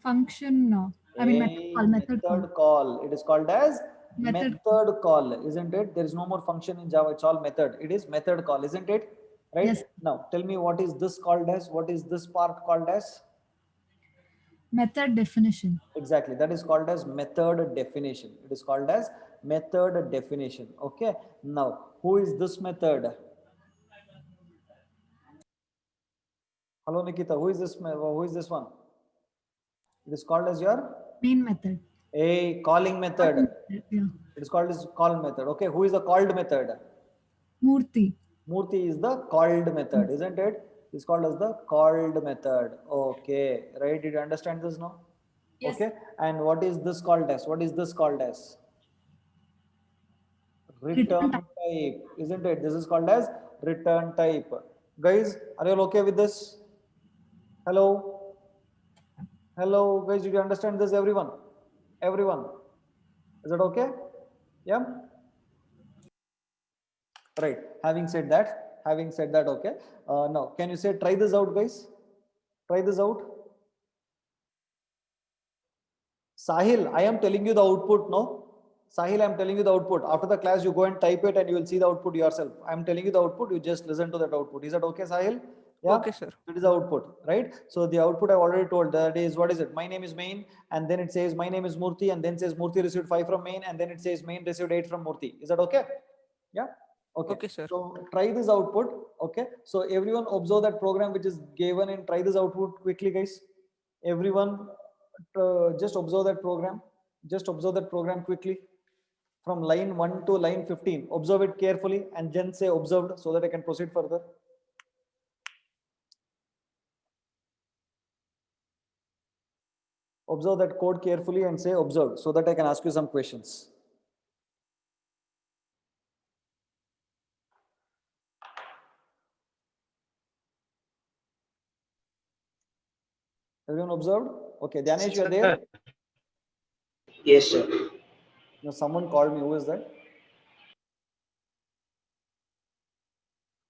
Function. I mean, method A call. Method call. method call. It is called as Method. method call, isn't it? There is no more function in Java. It's all method. It is method call, isn't it? Right? Yes. Now, tell me, what is this called as? What is this part called as? Method definition. Exactly. That is called as method definition. It is called as method definition. Okay. Now, who is this method? Hello, Nikita. Who is this? Who is this one? It is called as your Main method. a calling method. Yeah. It is called as call method. Okay. Who is the called method? Murthy. Murthy is the called method, isn't it? It's called as the called method. Okay, right? Did you understand this now? Yes. Okay. And what is this called as? What is this called as? Return type, isn't it? This is called as return type. Guys, are you all okay with this? Hello? Hello, guys, did you understand this, everyone? Everyone? Is that okay? Yeah? Right. Having said that, okay. Now, can you say, try this out, guys? Try this out. Sahil, I am telling you the output, no? Sahil, I am telling you the output. After the class, you go and type it and you will see the output yourself. I am telling you the output, you just listen to that output. Is that okay, Sahil? Yeah? Okay, sir. It is the output, right? So the output I've already told, that is, what is it? My name is main, and then it says my name is Murthy, and then says Murthy received 5 from main, and then it says main received 8 from Murthy. Is that okay? Yeah? Okay. Okay, sir. So try this output. Okay. So everyone observe that program which is given and try this output quickly, guys. Everyone just observe that program. Just observe that program quickly. From line 1 to line 15. Observe it carefully and then say observed so that I can proceed further. Observe that code carefully and say observed so that I can ask you some questions. Everyone observed? Okay, Dhyanesh, you are there? Yes, sir. No, someone called me. Who is that?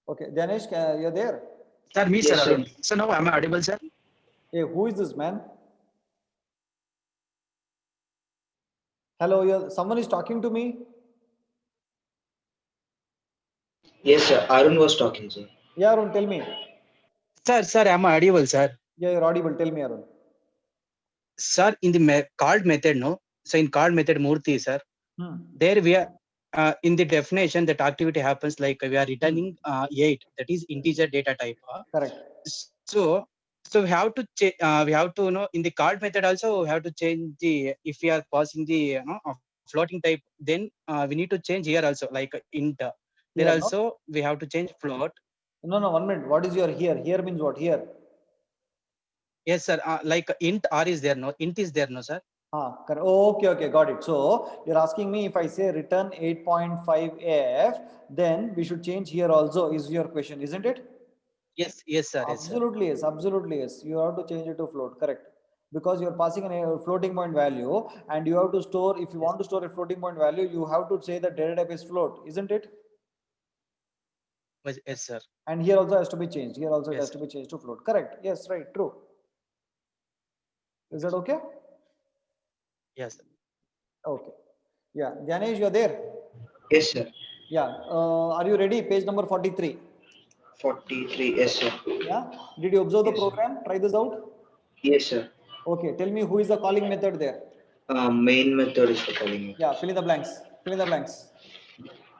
Okay, Dhyanesh, you're there? Sir, me, Yes, sir. sir. Arun. So now am I audible, sir? Hey, who is this man? Hello, someone is talking to me. Yes, sir. Arun was talking, sir. Yeah, Arun, tell me. Sir, am I audible, sir? Yeah, you're audible. Tell me, Arun. Sir, in the called method, no? So in called method Murthy, sir, there we are in the definition that activity happens like we are returning 8, that is integer data type. Correct. So we have to we have to in the called method also we have to change the, if we are passing the floating type, then we need to change here also like int. There Here, also we have to change float. No, 1 minute. What is your here? Here means what? Here. Yes, sir. Like int r is there, no? Int is there, no, sir? Correct. Okay, got it. So you're asking me if I say return 8.5f, then we should change here also, is your question, isn't it? Yes, sir. Yes, sir. Absolutely yes. Absolutely yes. You have to change it to float. Correct. Because you're passing a floating point value, and you have to store. If you want to store a floating point value, you have to say that data type is float, isn't it? Yes, sir. And here also has to be changed. Here also it Yes, has to be changed to float. Correct. Yes, right. True. Is that okay? Yes, sir. Okay. Yeah. Dhyanesh, you're there? Yes, sir. Yeah. Are you ready? Page number 43. 43. Yes, sir. Yeah. Did you observe the Yes. program? Try this out. Yes, sir. Okay. Tell me who is the calling method there? Main method is the calling method. Yeah. Fill in the blanks. Fill in the blanks.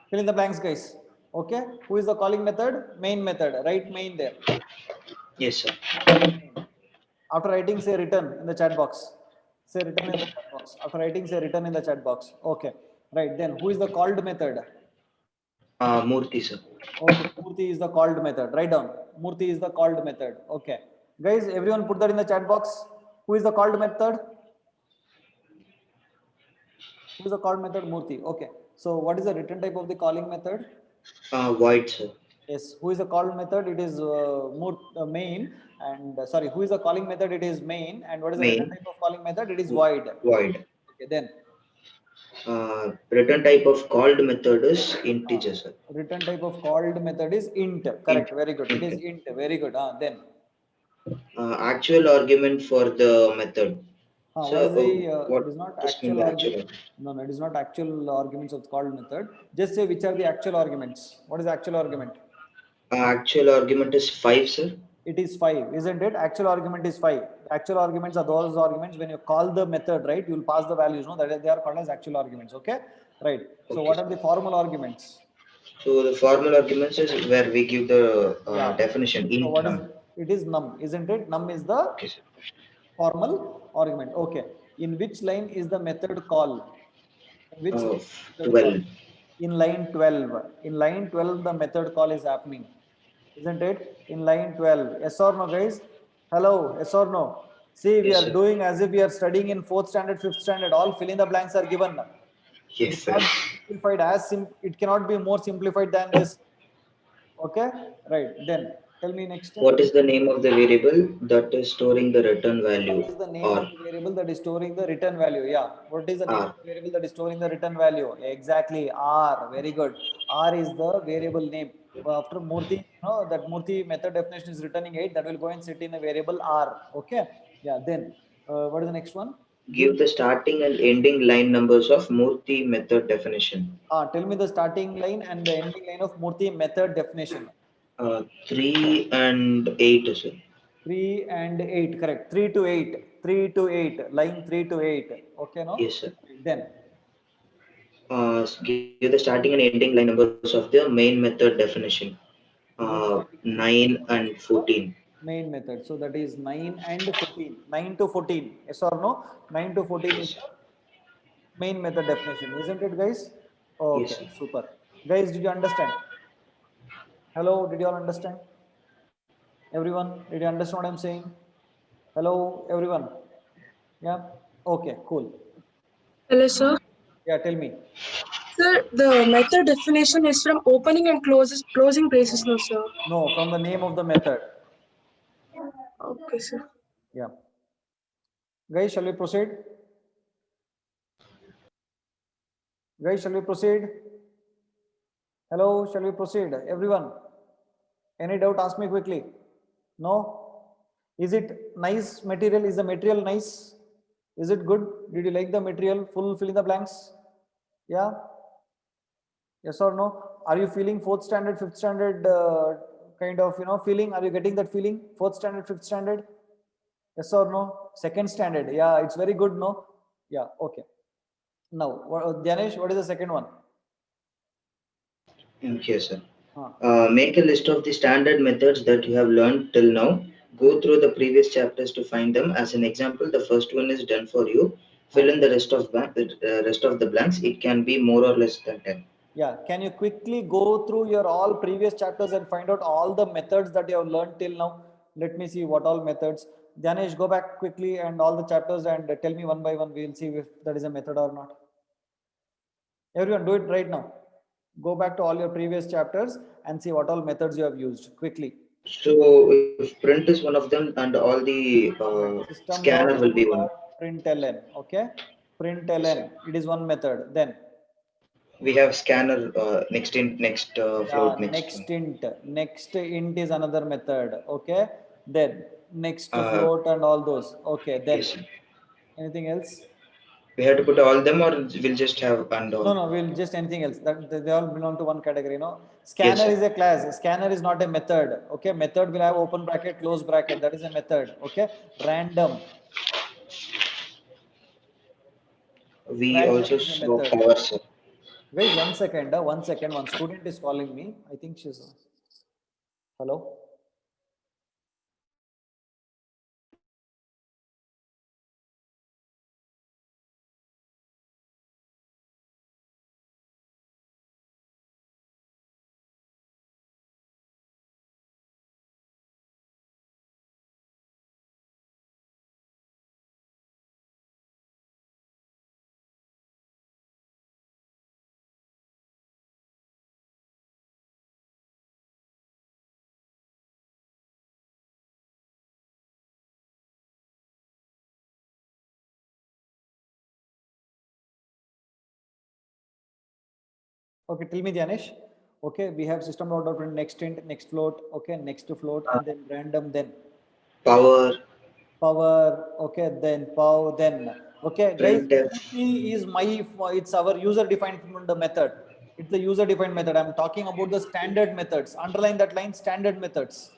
Fill in the blanks, guys. Okay. Who is the calling method? Main method. Write main there. Yes, sir. After writing, say return in the chat box. Say return in the chat box. After writing, say return in the chat box. Okay. Right. Then who is the called method? Murthy, sir. Okay. Murthy is the called method. Write down. Murthy is the called method. Okay. Guys, everyone put that in the chat box. Who is the called method? Who is the called method? Murthy. Okay. So what is the return type of the calling method? Void, sir. Yes. Who is the called method? It is main. And sorry, who is the calling method? It is main. And what is the Main. return type of calling method? It is void. Void. Okay. Then Return type of called method is integer, sir. return type of called method is int. Correct. Very good. It is int. Very good. Then Actual argument for the method. what So, is the? what It is not does mean actual by argument. No, it is not actual arguments of the called method. Just say which are the actual arguments. What is the actual argument? Actual argument is 5, sir. It is 5, isn't it? Actual argument is 5. Actual arguments are those arguments when you call the method, right? You will pass the values, no? That is, they are called as actual arguments. Okay, right. So Okay. what are the formal arguments? So the formal arguments is where we give the definition So int what is num. it? Is num, isn't it? Num is the Okay, sir. formal argument. Okay. In which line is the method call? In which line is the method 12. call? In line 12. In line 12, the method call is happening. Isn't it? In line 12. Yes or no, guys? Hello, yes or no? See, we Yes, are sir. doing as if we are studying in 4th standard, 5th standard. All fill in the blanks are given. Yes, It's sir. not simplified as it cannot be more simplified than this. Okay, right. Then tell me next. What is the name of the variable that is storing the return value? What is the name Or of the variable that is storing the return value? Yeah. What is the name R. of the variable that is storing the return value? Exactly. R. Very good. R is the variable name. After Murthy, that Murthy method definition is returning 8. That will go and sit in a variable R. Okay. Yeah. Then what is the next one? Give the starting and ending line numbers of Murthy method definition. Tell me the starting line and the ending line of Murthy method definition. 3 and 8, sir. 3 and 8. Correct. 3 to 8. 3 to 8. Line 3 to 8. Okay. No. Yes, sir. Then. Give the starting and ending line numbers of the main method definition. 9 and 14. Main method. So that is 9 and 14. 9 to 14. Yes or no? 9 to 14 Yes, is the main method definition. Isn't it, guys? Okay. Yes, sir. Super. Guys, did you understand? Hello, did you all understand? Everyone, did you understand what I'm saying? Hello, everyone. Yeah. Okay, cool. Hello, sir. Yeah, tell me. Sir, the method definition is from opening and closing braces, no, sir. No, from the name of the method. Okay, sir. Yeah. Guys, shall we proceed? Guys, shall we proceed? Hello, shall we proceed? Everyone, any doubt, ask me quickly. No? Is it nice material? Is the material nice? Is it good? Did you like the material? Fill in the blanks? Yeah? Yes or no? Are you feeling fourth standard, fifth standard kind of, feeling? Are you getting that feeling? Fourth standard, fifth standard? Yes or no? Second standard. Yeah, it's very good, no? Yeah, okay. Now, Dhyanesh, what is the second one? Yes, sir. Huh. Make a list of the standard methods that you have learned till now. Go through the previous chapters to find them. As an example, the first one is done for you. Fill in the rest of the blanks. It can be more or less than 10. Yeah, can you quickly go through your all previous chapters and find out all the methods that you have learned till now? Let me see what all methods. Dhyanesh, go back quickly and all the chapters and tell me one by one. We will see if that is a method or not. Everyone, do it right now. Go back to all your previous chapters and see what all methods you have used quickly. So if print is one of them and all the scanner will be one. Println, okay? Println, it is one method. Then we have scanner next float next int is another method, okay? Then next float and all those, okay? Then yes. Anything else? We have to put all them, or we'll just have and all? No, we'll just anything else. That they all belong to one category, Scanner is a class. Scanner is not a method. Okay, method will have open bracket, close bracket. That is a method. Okay, random. We also saw power, sir. Guys, 1 second. 1 second. One student is calling me. I think she's. Hello. Okay, tell me, Dhyanesh. Okay, we have system.out next int, next float, okay, next float, and then random, then power. Okay, then power, then okay, guys. Is it's our user-defined method. It's the user-defined method. I'm talking about the standard methods. Underline that line, standard methods.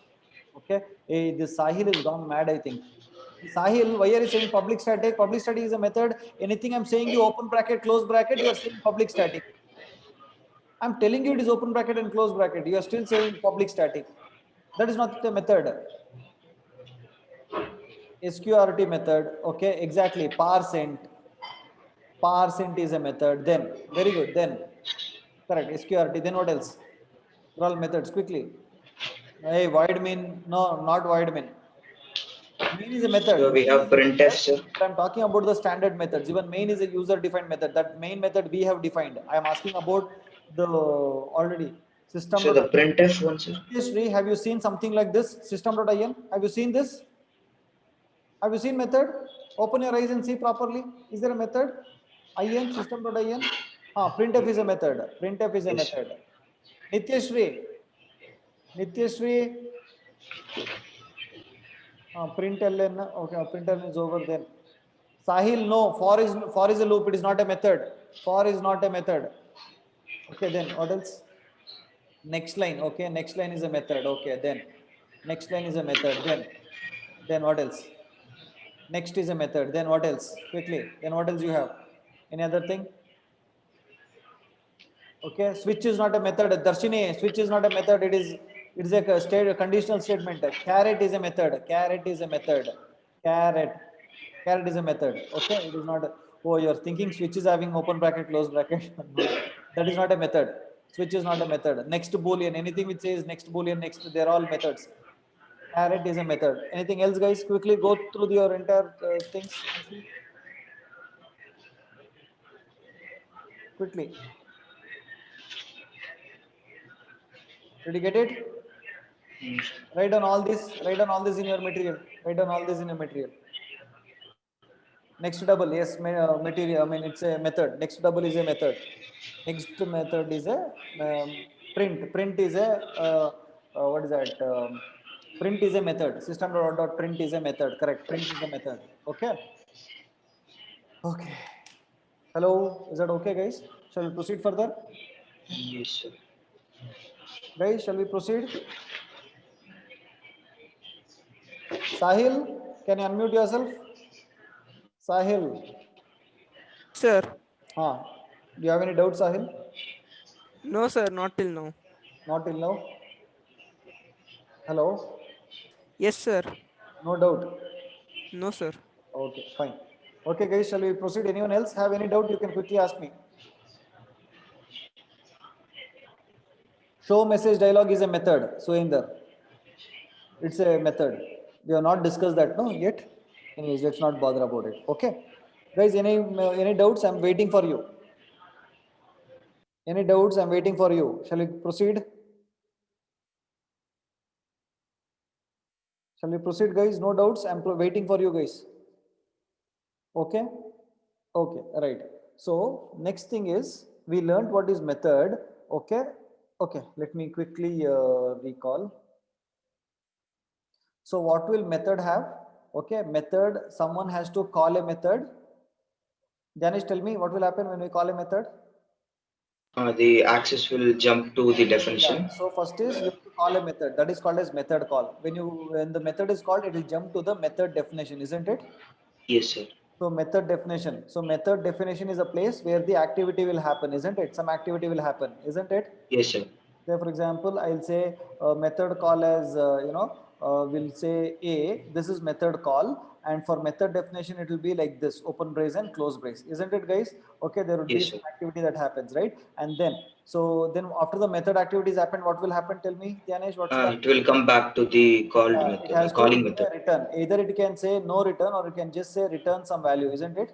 Okay, hey, this Sahil is gone mad, I think. Sahil, why are you saying public static? Public static is a method. Anything I'm saying you open bracket, close bracket, you are saying public static. I'm telling you it is open bracket and close bracket. You are still saying public static. That is not the method. SQRT method. Okay, exactly. Parseint. Parseint is a method. Then, very good. Then, correct. SQRT. Then what else? All methods quickly. Hey, void main. No, not void main. Main is a method. So we have printf, sir. I'm talking about the standard methods. Even main is a user-defined method. That main method we have defined. I am asking about the already system. So the printf one, sir. Have you seen something like this? System.in. Have you seen this? Have you seen method? Open your eyes and see properly. Is there a method? In system.in. Printf is a method. Printf is a method. Nityashri. Println. Okay, println is over there. Sahil, no. For is a loop. It is not a method. For is not a method. Okay, then what else? Next line. Okay, next line is a method. Okay, then next line is a method. Then what else? Next is a method. Then what else? Quickly. Then what else you have? Any other thing? Okay, switch is not a method. Darshini, switch is not a method. It is a conditional statement. Caret is a method. Caret is a method. Caret is a method. Okay, it is not. Oh, you're thinking switch is having open bracket, close bracket. No, that is not a method. Switch is not a method. Next boolean, anything which says next boolean, next, they're all methods. Caret is a method. Anything else, guys? Quickly go through your entire things. Quickly. Did you get it? Write down all this. Write down all this in your material. Write down all this in your material. Next double, yes, material. I mean, it's a method. Next double is a method. Next method is a print. Print is a what is that? Print is a method. System.print is a method. Correct. Print is a method. Okay. Okay. Hello. Is that okay, guys? Shall we proceed further? Yes, sir. Guys, shall we proceed? Sahil, can you unmute yourself? Sahil. Sir. Do you have any doubts, Sahil? No, sir, not till now. Not till now. Hello. Yes, sir. No doubt. No, sir. Okay, fine. Okay, guys, shall we proceed? Anyone else have any doubt? You can quickly ask me. Show message dialog is a method. So in the, it's a method. We have not discussed that no yet. Anyways, let's not bother about it. Okay, guys, any doubts? I'm waiting for you. Any doubts? I'm waiting for you. Shall we proceed? Shall we proceed, guys? No doubts. I'm waiting for you, guys. Okay. Okay. Right. So next thing is we learned what is method. Okay. Okay. Let me quickly recall. So what will method have? Okay. Method. Someone has to call a method. Janish, tell me what will happen when we call a method. The access will jump to the definition. Yeah. So first is you have to call a method. That is called as method call. When the method is called, it will jump to the method definition, isn't it? Yes, sir. So method definition. So method definition is a place where the activity will happen, isn't it? Some activity will happen, isn't it? Yes, sir. Say for example, I'll say method call as we'll say A. This is method call, and for method definition, it will be like this: open brace and close brace, isn't it, guys? Okay, there would be Yes, some sir. activity that happens, right? And then after the method activities happen, what will happen? Tell me, Janesh, what's that? It will come back to the called It method, has calling to method. return. Either it can say no return, or it can just say return some value, isn't it?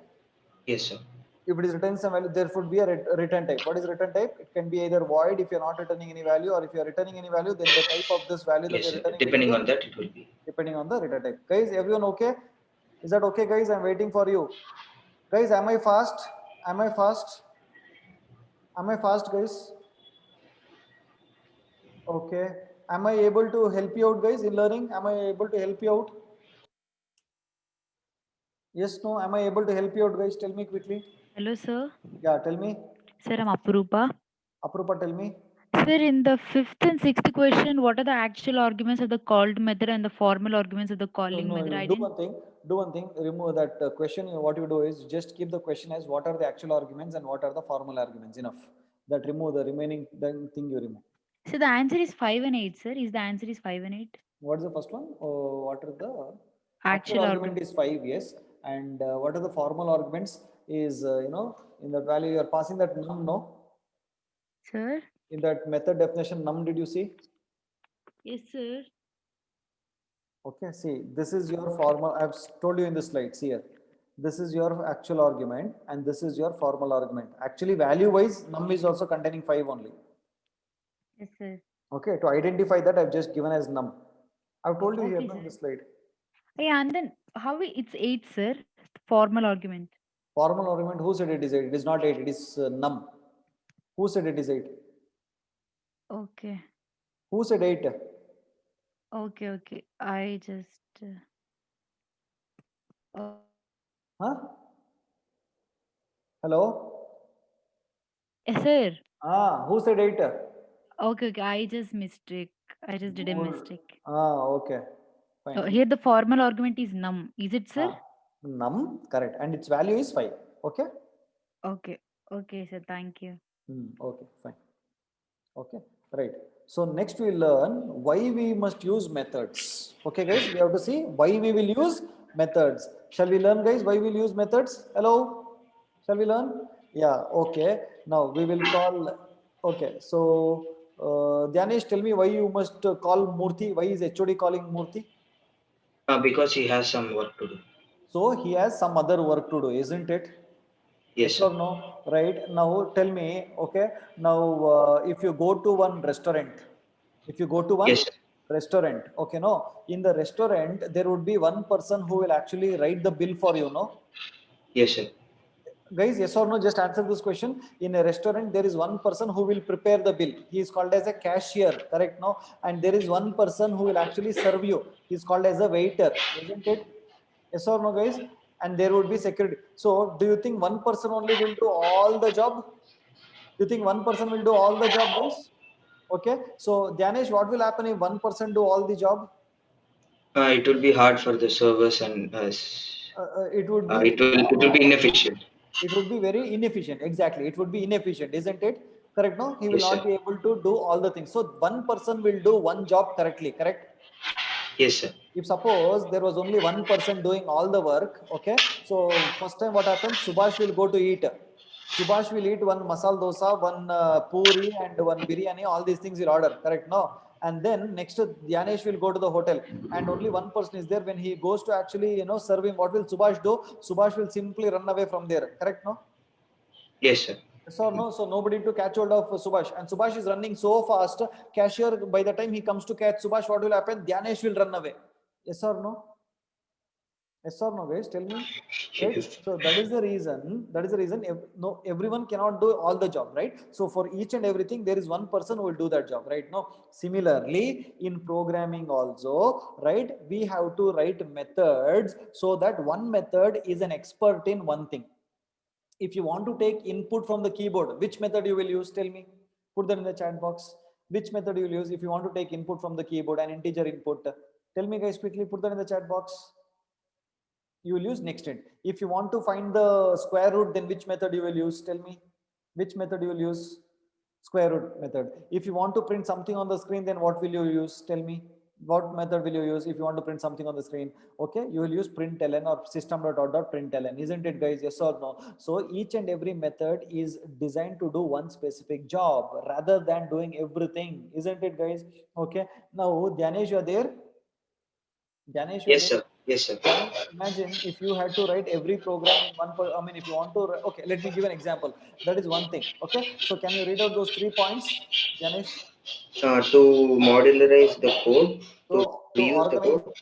Yes, sir. If it is return some value, there should be a return type. What is return type? It can be either void if you're not returning any value, or if you're returning any value, then the type of this value that Yes, you're sir. returning. Depending on that, it will be. Depending on the return type. Guys, everyone okay? Is that okay, guys? I'm waiting for you. Guys, am I fast? Am I fast? Am I fast, guys? Okay. Am I able to help you out, guys, in learning? Am I able to help you out? Yes, no? Am I able to help you out, guys? Tell me quickly. Hello, sir. Yeah, tell me. Sir, I'm Aprupa. Aprupa, tell me. Sir, in the 5th and 6th question, what are the actual arguments of the called method and the formal arguments of the calling method? Do one thing, remove that question. What you do is just keep the question as what are the actual arguments and what are the formal arguments. Enough. That remove the remaining thing you remove. So the answer is 5 and 8, sir. Is the answer is 5 and 8? What's the first one? What are the Actual argument is 5, yes. And what are the formal arguments is, in that value you are passing that num, no? Sir? In that method definition, num, did you see? Yes, sir. Okay, see, this is your formal. I've told you in the slides here. This is your actual argument and this is your formal argument. Actually, value wise, num is also containing 5 only. Yes, sir. Okay, to identify that, I've just given as num. I've told you Okay, here in the slide. Yeah, and then it's 8, sir. Formal argument. Formal argument, who said it is 8? It is not 8, it is num. Who said it is 8? Okay. Who said 8? Okay. I just. Huh? Hello? Yes, sir. Who said 8? Okay. I just mistake. I just did a mistake. Okay. Fine. So here the formal argument is num. Is it, sir? Num, correct. And its value is 5. Okay? Okay, sir. Thank you. Okay, fine. Okay, right. So next we learn why we must use methods. Okay, guys, we have to see why we will use methods. Shall we learn, guys, why we'll use methods? Hello? Shall we learn? Yeah, okay. Now we will call, okay. So, Dhyanesh, tell me why you must call Murthy. Why is HOD calling Murthy? Because he has some work to do. So he has some other work to do, isn't it? Yes, or no? Right. Now tell me, okay. Now if you go to one restaurant, restaurant, okay, no, in the restaurant there would be one person who will actually write the bill for you, no? Yes, sir. Guys, yes or no, just answer this question. In a restaurant, there is one person who will prepare the bill. He is called as a cashier, correct? No? And there is one person who will actually serve you. He is called as a waiter, isn't it? Yes or no, guys? And there would be security. So, do you think one person only will do all the job? Do you think one person will do all the job, guys? Okay. So, Dhyanesh, what will happen if one person do all the job? It will be hard for the servers and It would be it will be inefficient. it would be very inefficient. Exactly, it would be inefficient, isn't it? Correct? No, he will Yes, not sir. be able to do all the things. So one person will do one job correctly, correct? Yes, sir. If suppose there was only one person doing all the work, okay, so first time what happens, Subhash will go to eat. Subhash will eat one masal dosa, one puri and one biryani, all these things he'll order, correct? No? And then next Dhyanesh will go to the hotel and only one person is there. When he goes to actually serve him, what will Subhash do? Subhash will simply run away from there, correct? No? Yes, sir. Yes or no? So nobody to catch hold of Subhash, and Subhash is running so fast. Cashier, by the time he comes to catch Subhash, what will happen? Dhyanesh will run away. Yes or no? Yes or no, guys? Tell me. Right? Yes. So that is the reason. That is the reason. No, everyone cannot do all the job, right? So for each and everything, there is one person who will do that job, right? No. Similarly, in programming also, right? We have to write methods so that one method is an expert in one thing. If you want to take input from the keyboard, which method you will use? Tell me. Put that in the chat box. Which method you will use if you want to take input from the keyboard, an integer input? Tell me, guys, quickly. Put that in the chat box. You will use nextInt. If you want to find the square root, then which method you will use? Tell me. Which method you will use? Square root method. If you want to print something on the screen, then what will you use? Tell me. What method will you use if you want to print something on the screen? Okay, you will use println or system.out.println, isn't it, guys? Yes or no? So each and every method is designed to do one specific job rather than doing everything, isn't it, guys? Okay. Now, Dhyanesh, you are there? Dhyanesh, you are Yes, there? sir. Yes, sir. Imagine if you had to write every program in one. I mean, if you want to. Okay, let me give an example. That is one thing. Okay, so can you read out those 3 points, Dhyanesh? To modularize the code, to To reuse the organize code,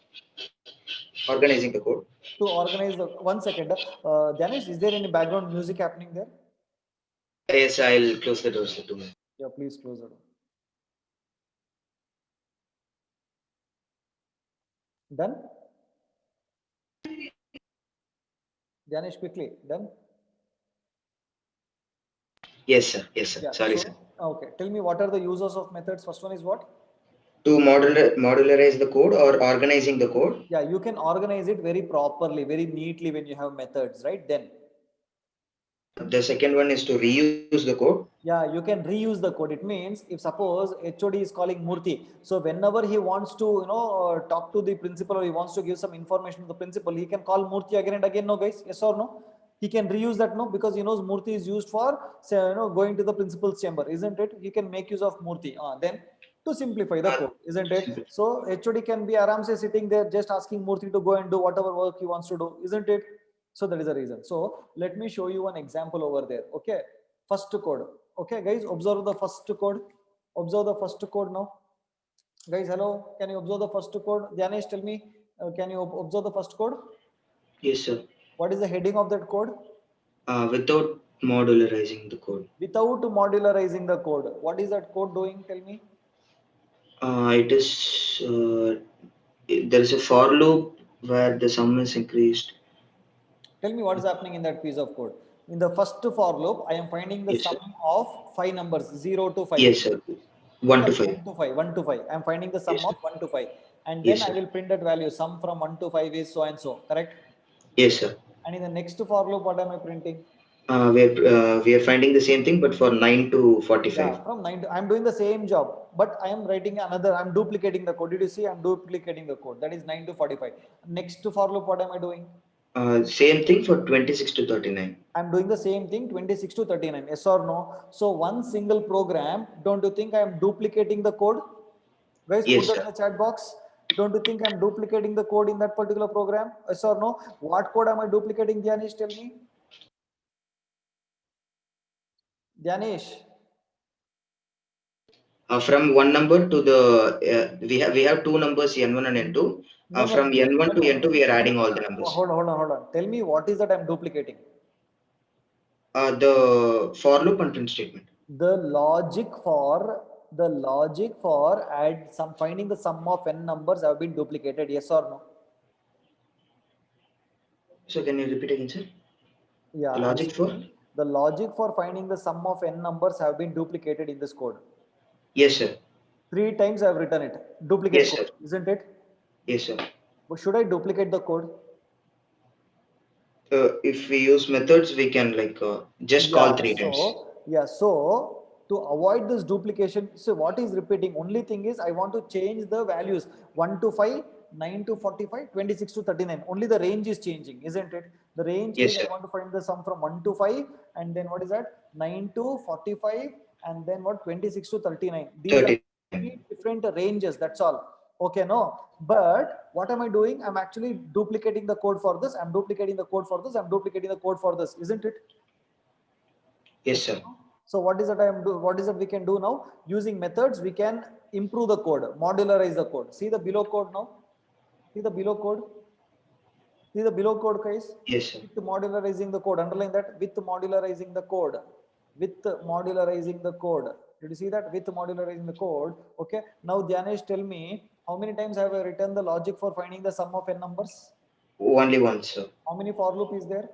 organizing the code. To organize the 1 second. Dhyanesh, is there any background music happening there? Yes, I'll close the doors to me. Yeah, please close it. Done? Dhyanesh, quickly. Done? Yes, sir. Yes, sir. Yeah. Sorry, So, sir. okay. Tell me, what are the uses of methods? First one is what? To modularize the code or organizing the code. Yeah, you can organize it very properly, very neatly when you have methods, right? Then the second one is to reuse the code. Yeah, you can reuse the code. It means if suppose HOD is calling Murthy, so whenever he wants to talk to the principal or he wants to give some information to the principal, he can call Murthy again and again. No, guys, yes or no? He can reuse that, no, because he knows Murthy is used for, say, going to the principal's chamber, isn't it? He can make use of Murthy. Then to simplify the code, isn't it? So HOD can be aramse sitting there just asking Murthy to go and do whatever work he wants to do, isn't it? So that is the reason. So let me show you an example over there. Okay, first code. Okay, guys, observe the first code. Observe the first code now. Guys, hello. Can you observe the first code? Dhyanesh, tell me. Can you observe the first code? Yes, sir. What is the heading of that code? Without modularizing the code. Without modularizing the code. What is that code doing? Tell me. It is there is a for loop where the sum is increased. Tell me what is happening in that piece of code. In the first for loop, I am finding the sum of 5 numbers, 0 to 5. Yes, sir. 1 to 5. 1 to 5. 1 to 5. I am finding the sum Yes, of 1 to 5. And then yes, I will print that value. Sum from 1 to 5 is so and so. Correct? Yes, sir. And in the next for loop, what am I printing? We are finding the same thing, but for 9 to 45. Yeah, from 9 to, I'm doing the same job, but I am writing another, I'm duplicating the code. Did you see? I'm duplicating the code. That is 9 to 45. Next for loop, what am I doing? Same thing for 26 to 39. I'm doing the same thing 26 to 39. Yes or no? So one single program, don't you think I am duplicating the code? Guys, Yes, put that in the chat box. Don't you think I'm duplicating the code in that particular program? Yes or no? What code am I duplicating, Dhyanesh? Tell me. Dhyanesh. From one number to the we have two numbers N1 and N2. From N1 to N2 we are adding all the numbers. Hold on. Tell me what is that I'm duplicating? The for loop and print statement. The logic for finding the sum of n numbers have been duplicated, yes or no? So can you repeat again, sir? Yeah. The logic for? The logic for finding the sum of n numbers have been duplicated in this code. Yes, sir. 3 times I have written it. Duplicate Yes, code, sir. isn't it? Yes, sir. But should I duplicate the code? If we use methods, we can just call 3 times. So to avoid this duplication, so what is repeating? Only thing is I want to change the values 1 to 5, 9 to 45, 26 to 39. Only the range is changing, isn't it? The range Yes, is sir. I want to find the sum from 1 to 5, and then what is that? 9 to 45, and then what? 26 to 39. These 30. are 3 different ranges. That's all. Okay, no. But what am I doing? I'm actually duplicating the code for this. I'm duplicating the code for this. I'm duplicating the code for this, isn't it? Yes, sir. So what is that we can do now? Using methods, we can improve the code, modularize the code. See the below code now. See the below code. See the below code, guys. Yes, sir. With modularizing the code. Underline that. With modularizing the code. With modularizing the code. Did you see that? With modularizing the code. Okay. Now Dhyanesh, tell me, how many times have I written the logic for finding the sum of n numbers? Only one, sir. How many for loop is there?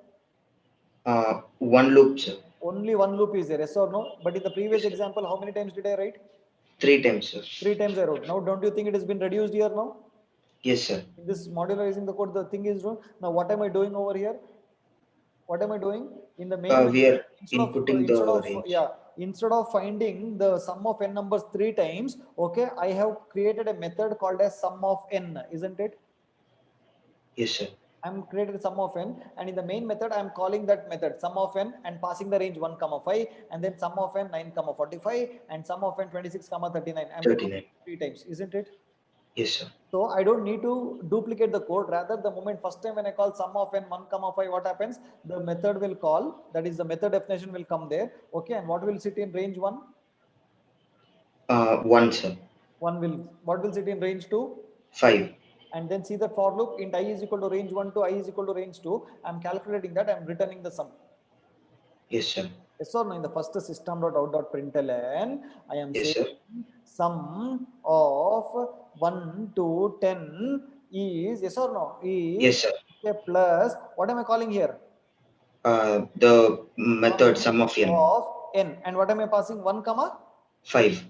One loop, sir. Only one loop is there, yes or no? But in the previous example, how many times did I write? 3 times, sir. 3 times I wrote. Now, don't you think it has been reduced here now? Yes, sir. In this modularizing the code, the thing is wrong. Now, what am I doing over here? What am I doing? In the main We are instead inputting the range. Instead of finding the sum of n numbers 3 times, okay, I have created a method called as sum of n, isn't it? Yes, sir. I'm created sum of n, and in the main method I'm calling that method sum of n and passing the range 1, 5, and then sum of n 9, 45, and sum of n 26, 39. I'm 39. 3 times, isn't it? Yes, sir. So I don't need to duplicate the code. Rather, the moment first time when I call sum of n 1, 5, what happens? The method will call, that is the method definition will come there. Okay, and what will sit in range 1? 1, sir. What will sit in range 2? 5. And then see the for loop int I is equal to range 1 to I is equal to range 2. I'm calculating that, I'm returning the sum. Yes, sir. Yes or no? In the first system.out.println, I am Yes, saying sir. sum of 1 to 10 is, yes or no? Is Yes, sir. okay, plus, what am I calling here? The method sum of n. Of n. And what am I passing? 1, 5.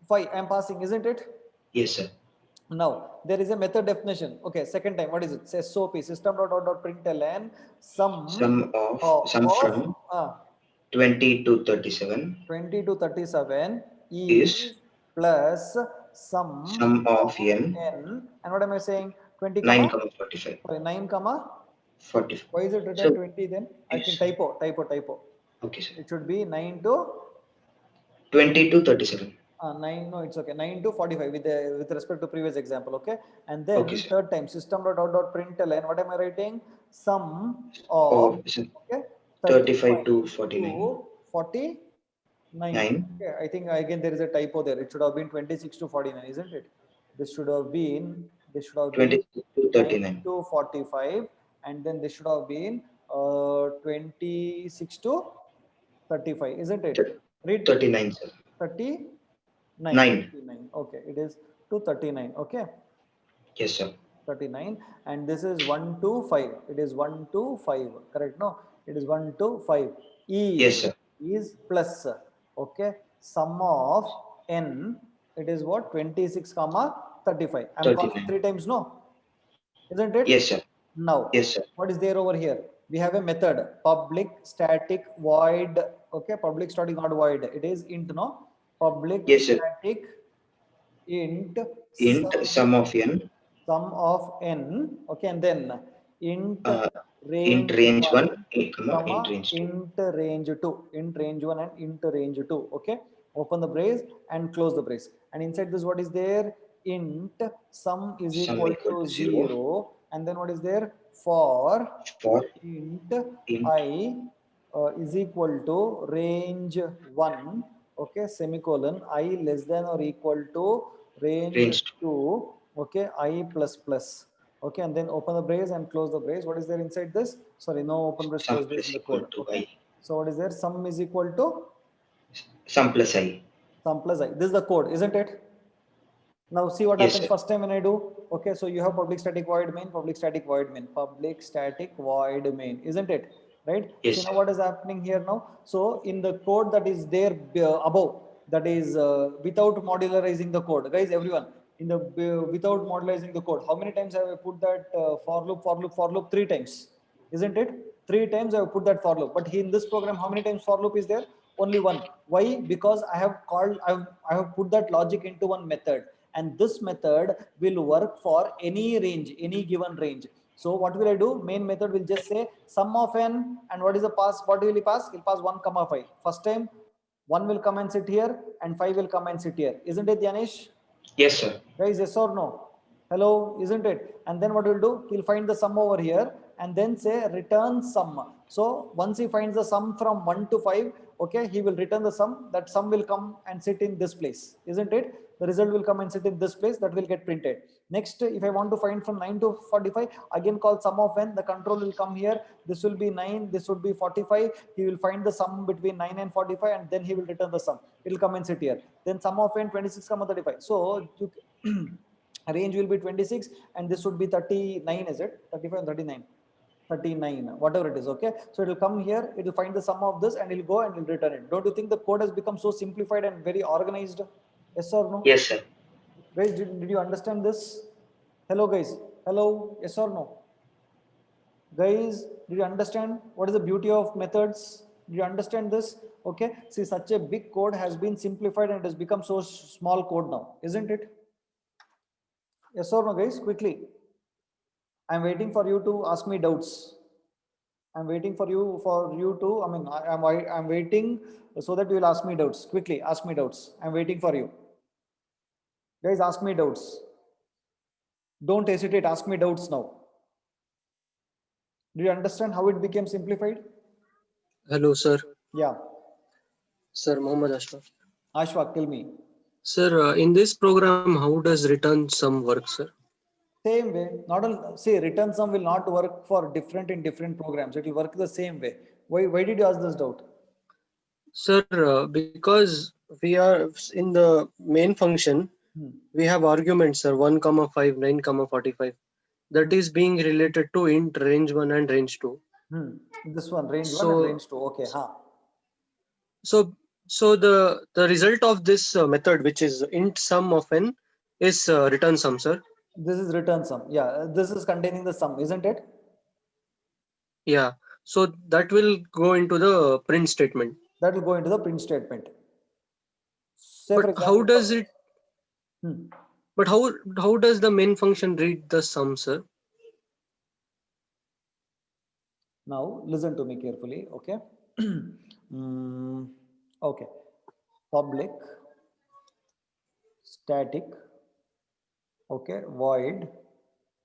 5 I am passing, isn't it? Yes, sir. Now, there is a method definition. Okay, second time, what is it? Says SOP, system.out.println, sum From 20 to 37 20 to 37 is plus sum of n. And what am I saying? 20, 9, 45. Sorry, 9, 45. why is it written So, 20 then? I yes. think typo. Okay, sir. It should be 9 to 20 to 37. 9, no, it's okay. 9 to 45 with respect to previous example, okay? And then Okay, sir. third time, system.out.println, what am I writing? Sum of, okay, 35 to 49. to 49. 9. Okay, I think again there is a typo there. It should have been 26 to 49, isn't it? This should have been 26 to 39. 9 to 45, and then this should have been 26 to 35, isn't it? Read 39, sir. 39. 9. 39. Okay, it is to 39. Okay. Yes, sir. 39, and this is 1 to 5. It is 1 to 5. Correct? No, it is 1 to 5. Yes, sir. Is plus. Okay. Sum of n. It is what? 26, 35. I'm calling 3 times. No, isn't it? Yes, sir. Now, yes, sir. What is there over here? We have a method public static void. Okay, public static not void. It is int. No, public Yes, sir. static int Sum of n. Sum of n. Okay, and then int range 1, int range 2. Int range 2. Int range 1 and int range 2. Okay, open the brace and close the brace. And inside this, what is there? Int sum is equal to 0. And then what is there? For int I is equal to range 1 okay, semicolon, I less than or equal to range Range 2, okay, I plus plus. Okay, and then open the brace and close the brace. What is there inside this? Sorry, no open brace, sum close brace plus in the equal code. to Okay. I. So what is there? Sum is equal to Sum plus I. sum plus I. This is the code, isn't it? Now see what Yes, happens sir. first time when I do. Okay, so you have public static void main, public static void main, public static void main, isn't it? Right? Yes, See now sir. what is happening here now. So in the code that is there above, that is without modularizing the code, guys, everyone, in the without modularizing the code, how many times have I put that for loop? 3 times, isn't it? 3 times I have put that for loop. But in this program, how many times for loop is there? Only one. Why? Because I have put that logic into one method, and this method will work for any range, any given range. So what will I do? Main method will just say sum of n, and what is the pass? What will he pass? He'll pass 1, 5. First time 1 will come and sit here, and 5 will come and sit here. Isn't it, Danish? Yes, sir. Guys, yes or no? Hello, isn't it? And then what we'll do? He'll find the sum over here and then say return sum. So once he finds the sum from 1 to 5, okay, he will return the sum. That sum will come and sit in this place, isn't it? The result will come and sit in this place, that will get printed. Next, if I want to find from 9 to 45, again call sum of n, the control will come here. This will be 9, this would be 45. He will find the sum between 9 and 45, and then he will return the sum. It will come and sit here. Then sum of n 26, 35. So you range will be 26, and this would be 39, is it? 35 and 39. 39, whatever it is. Okay, so it will come here, it will find the sum of this, and it will go and it will return it. Don't you think the code has become so simplified and very organized? Yes or no? Yes, sir. Guys, did you understand this? Hello guys, hello, yes or no? Guys, did you understand what is the beauty of methods? Did you understand this? Okay, see, such a big code has been simplified and it has become so small code now, isn't it? Yes or no, guys? Quickly. I'm waiting for you to ask me doubts. I'm waiting for you to. I mean, I'm waiting so that you will ask me doubts. Quickly, ask me doubts. I'm waiting for you. Guys, ask me doubts. Don't hesitate. Ask me doubts now. Do you understand how it became simplified? Hello, sir. Yeah. Sir, Mohammad Ashfaq. Ashfaq, tell me. Sir, in this program, how does return sum work, sir? Same way. Not all, see, return sum will not work for different in different programs. It will work the same way. Why did you ask this doubt? Sir, because we are in the main function, we have arguments, sir, 1, 5, 9, 45. That is being related to int range 1 and range 2. This one, range 1 and range 2. Okay. So the result of this method, which is int sum of n, is return sum, sir. This is return sum. Yeah, this is containing the sum, isn't it? Yeah. So that will go into the print statement. That will go into the print statement. Say, but for example, how does it? But how does the main function read the sum, sir? Now listen to me carefully. Okay. Okay. Public static, okay, void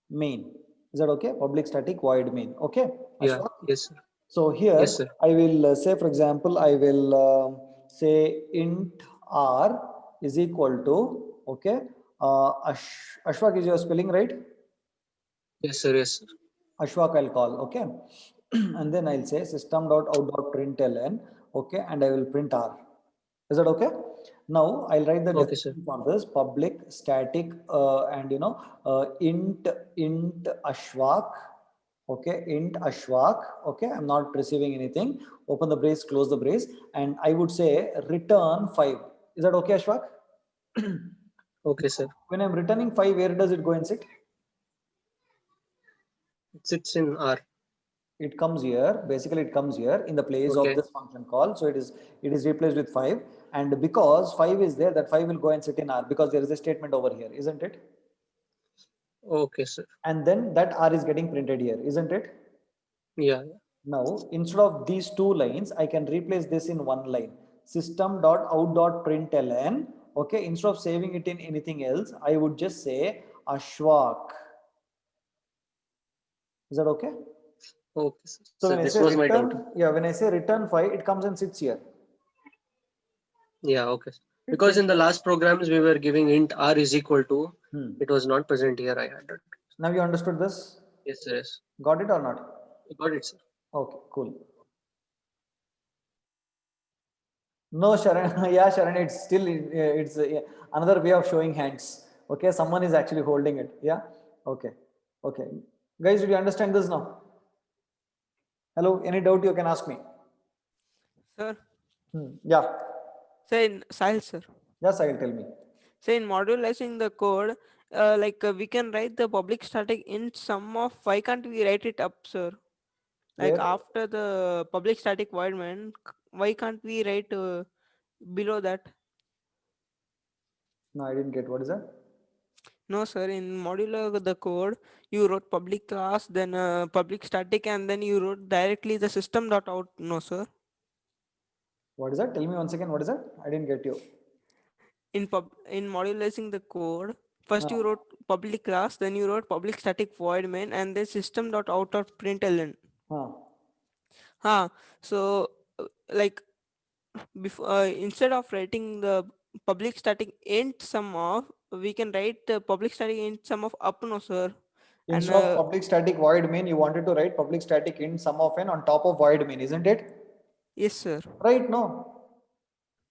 main. Is that okay? Public static void main. Okay. Yeah. Ashwak? Yes, sir. So here Yes, sir. I will say, for example, I will say int r is equal to, okay, Ashwak, is your spelling right? Yes, sir. Yes, sir. Ashwak I'll call, okay. And then I'll say system.out.println, okay, and I will print r. Is that okay? Now I'll write the definition for this: public static and int Ashwak, okay, int Ashwak, okay. I'm not receiving anything. Open the brace, close the brace, and I would say return 5. Is that okay, Ashwak? Okay, sir. When I'm returning 5, where does it go and sit? It sits in R. It comes here. Basically, it comes here in the place of this function call. So it is replaced with 5. And because 5 is there, that 5 will go and sit in R, because there is a statement over here, isn't it? Okay, sir. And then that R is getting printed here, isn't it? Yeah. Now, instead of these 2 lines, I can replace this in 1 line. System.out.println. Okay, instead of saving it in anything else, I would just say Ashwak. Is that okay? Okay, sir. So So when this I say was my return, doubt. yeah, when I say return 5, it comes and sits here. Yeah, okay. Because in the last programs we were giving int r is equal to, it was not present here. I had it. Now you understood this? Yes, sir. Yes. Got it or not? Got it, sir. Okay, cool. No, Sharan. Yeah, Sharan, it's still, it's another way of showing hands. Okay, someone is actually holding it. Yeah. Okay. Okay. Guys, did you understand this now? Hello, any doubt you can ask me. Sir. Yeah. Say in Sahil sir. Yes, I'll tell me. Say in modularizing the code, we can write the public static int sum of, why can't we write it up, sir? Like Where? after the public static void main, why can't we write below that? No, I didn't get. What is that? No, sir. In modular the code, you wrote public class, then public static, and then you wrote directly the system dot out. No, sir. What is that? Tell me once again. What is that? I didn't get you. In modularizing the code, first you wrote public class, then you wrote public static void main, and then system dot out of println. So like before, instead of writing the public static int sum of, we can write the public static int sum of up, no, sir. Instead of public static void main, you wanted to write public static int sum of n on top of void main, isn't it? Yes, sir. Right? No.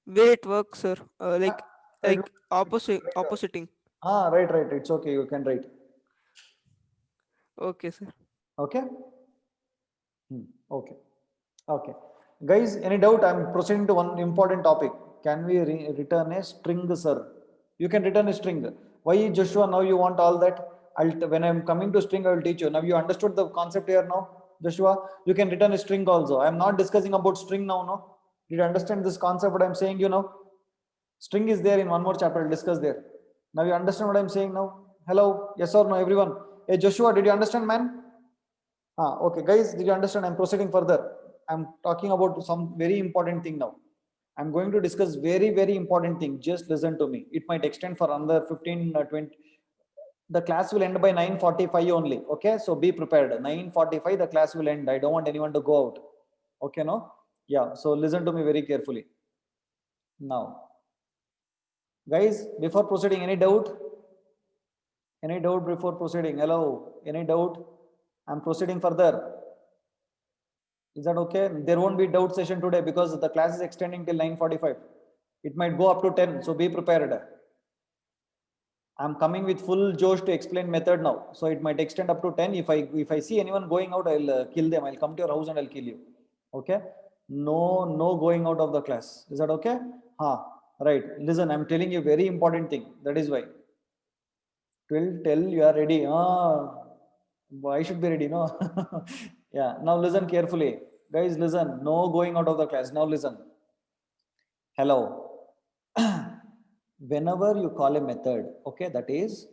Where it works, sir. Like oppositing. Right. It's okay. You can write. Okay, sir. Okay. Okay. Okay. Guys, any doubt? I'm proceeding to one important topic. Can we return a string, sir? You can return a string. Why, Joshua, now you want all that? When I'm coming to string, I will teach you. Now you understood the concept here now, Joshua? You can return a string also. I'm not discussing about string now, no? Did you understand this concept, what I'm saying, you know? String is there in one more chapter, I'll discuss there. Now you understand what I'm saying now? Hello? Yes or no, everyone? Hey, Joshua, did you understand, man? Okay, guys, did you understand? I'm proceeding further. I'm talking about some very important thing now. I'm going to discuss very, very important thing. Just listen to me. It might extend for another 15, 20. The class will end by 9:45 only. Okay, so be prepared. 9:45, the class will end. I don't want anyone to go out. Okay, no? Yeah, so listen to me very carefully. Now, guys, before proceeding, any doubt? Any doubt before proceeding? Hello? Any doubt? I'm proceeding further. Is that okay? There won't be doubt session today because the class is extending till 9:45. It might go up to 10, so be prepared. I'm coming with full josh to explain method now, so it might extend up to 10. If I see anyone going out, I'll kill them. I'll come to your house and I'll kill you. Okay? No going out of the class. Is that okay? Right. Listen, I'm telling you very important thing. That is why. Till you are ready. I should be ready, no? Yeah. Now listen carefully. Guys, listen. No going out of the class. Now listen. Hello. Whenever you call a method, okay, that is,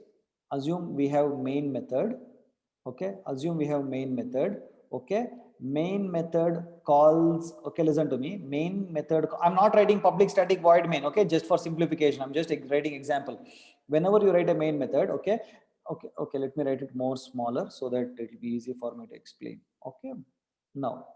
assume we have main method. Okay. Assume we have main method. Okay. Main method calls, okay, listen to me. Main method, I'm not writing public static void main, okay, just for simplification. I'm just writing example. Whenever you write a main method, okay, let me write it more smaller so that it will be easy for me to explain. Okay, now,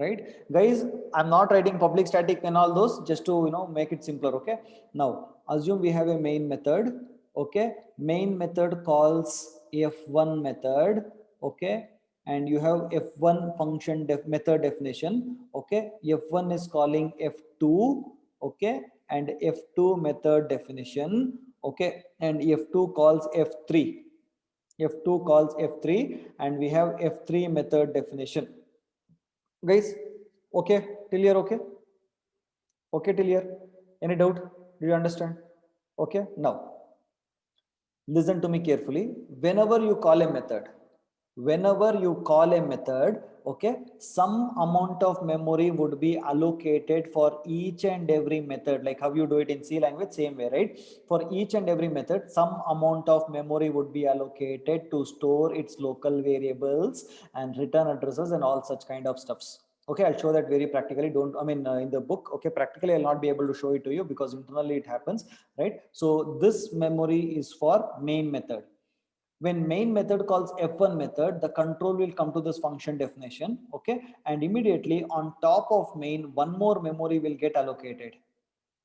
right, guys, I'm not writing public static and all those, just to, you know, make it simpler. Okay, now assume we have a main method. Okay, main method calls f1 method. Okay, and you have f1 function method definition. Okay, f1 is calling f2. Okay, and f2 method definition. Okay, and f2 calls f3. F2 calls f3, and we have f3 method definition. Guys, okay, till here, okay? Okay, till here. Any doubt? Do you understand? Okay, now listen to me carefully. Whenever you call a method, okay, some amount of memory would be allocated for each and every method, like how you do it in C language, same way, right? For each and every method, some amount of memory would be allocated to store its local variables and return addresses and all such kind of stuffs. Okay, I'll show that very practically. In the book, okay, practically I'll not be able to show it to you because internally it happens, right? So this memory is for main method. When main method calls f1 method, the control will come to this function definition. Okay, and immediately on top of main, one more memory will get allocated.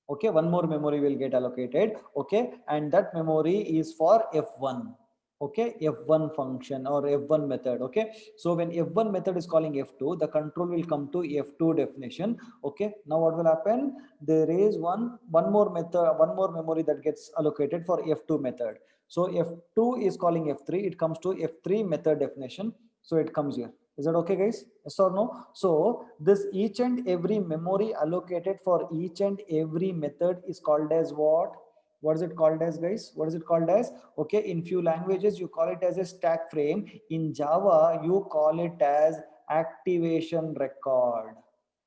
Okay, one more memory will get allocated. Okay, and that memory is for F1. Okay, F1 function or F1 method. Okay, so when F1 method is calling F2, the control will come to F2 definition. Okay, now what will happen? There is one more method, one more memory that gets allocated for F2 method. So F2 is calling F3, it comes to F3 method definition. So it comes here. Is that okay, guys? Yes or no? So this each and every memory allocated for each and every method is called as what? What is it called as, guys? What is it called as? Okay, in few languages you call it as a stack frame. In Java you call it as activation record.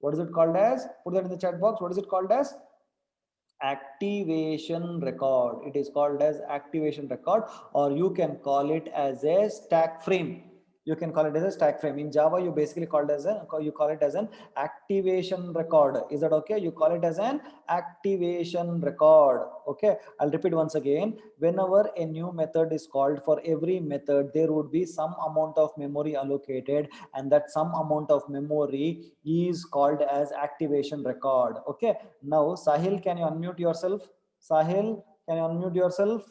What is it called as? Put that in the chat box. What is it called as? Activation record. It is called as activation record, or you can call it as a stack frame. You can call it as a stack frame. In Java, you basically call it as an activation record. Is that okay? You call it as an activation record. Okay, I'll repeat once again. Whenever a new method is called, for every method there would be some amount of memory allocated, and that some amount of memory is called as activation record. Okay, now Sahil, can you unmute yourself? Sahil, can you unmute yourself?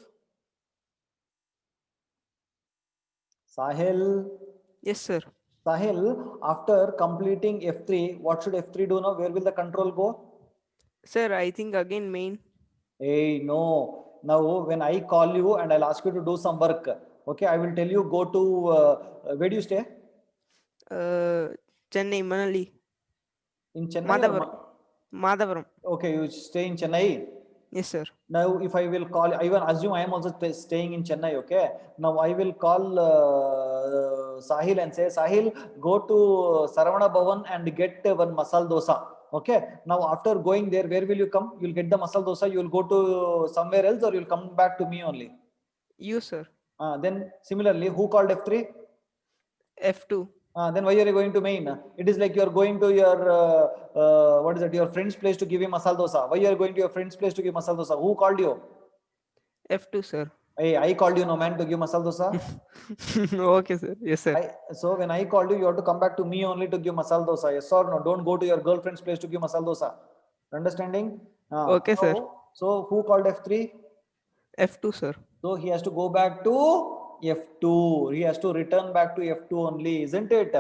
Sahil. Yes, sir. Sahil, after completing F3, what should F3 do now? Where will the control go? Sir, I think again main. Hey, no. Now, when I call you and I'll ask you to do some work, okay, I will tell you go to, where do you stay? Chennai, Manali. In Chennai? Madhavaram. Okay, you stay in Chennai? Yes, sir. Now, if I will call, I will assume I am also staying in Chennai, okay? Now, I will call Sahil and say, Sahil, go to Saravana Bhavan and get one masal dosa. Okay. Now, after going there, where will you come? You'll get the masal dosa, you will go to somewhere else, or you'll come back to me only? You, sir. Then, similarly, who called F3? F2. Then why are you going to main? It is like you are going to your what is it? Your friend's place to give him masal dosa. Why you are going to your friend's place to give masal dosa? Who called you? F2, sir. Hey, I called you, no man, to give masal dosa. Okay, sir. Yes, sir. So when I called you, you have to come back to me only to give masal dosa. Yes or no? Don't go to your girlfriend's place to give masal dosa. Understanding? Okay, sir. So who called F3? F2, sir. So he has to go back to F2. He has to return back to F2 only, isn't it?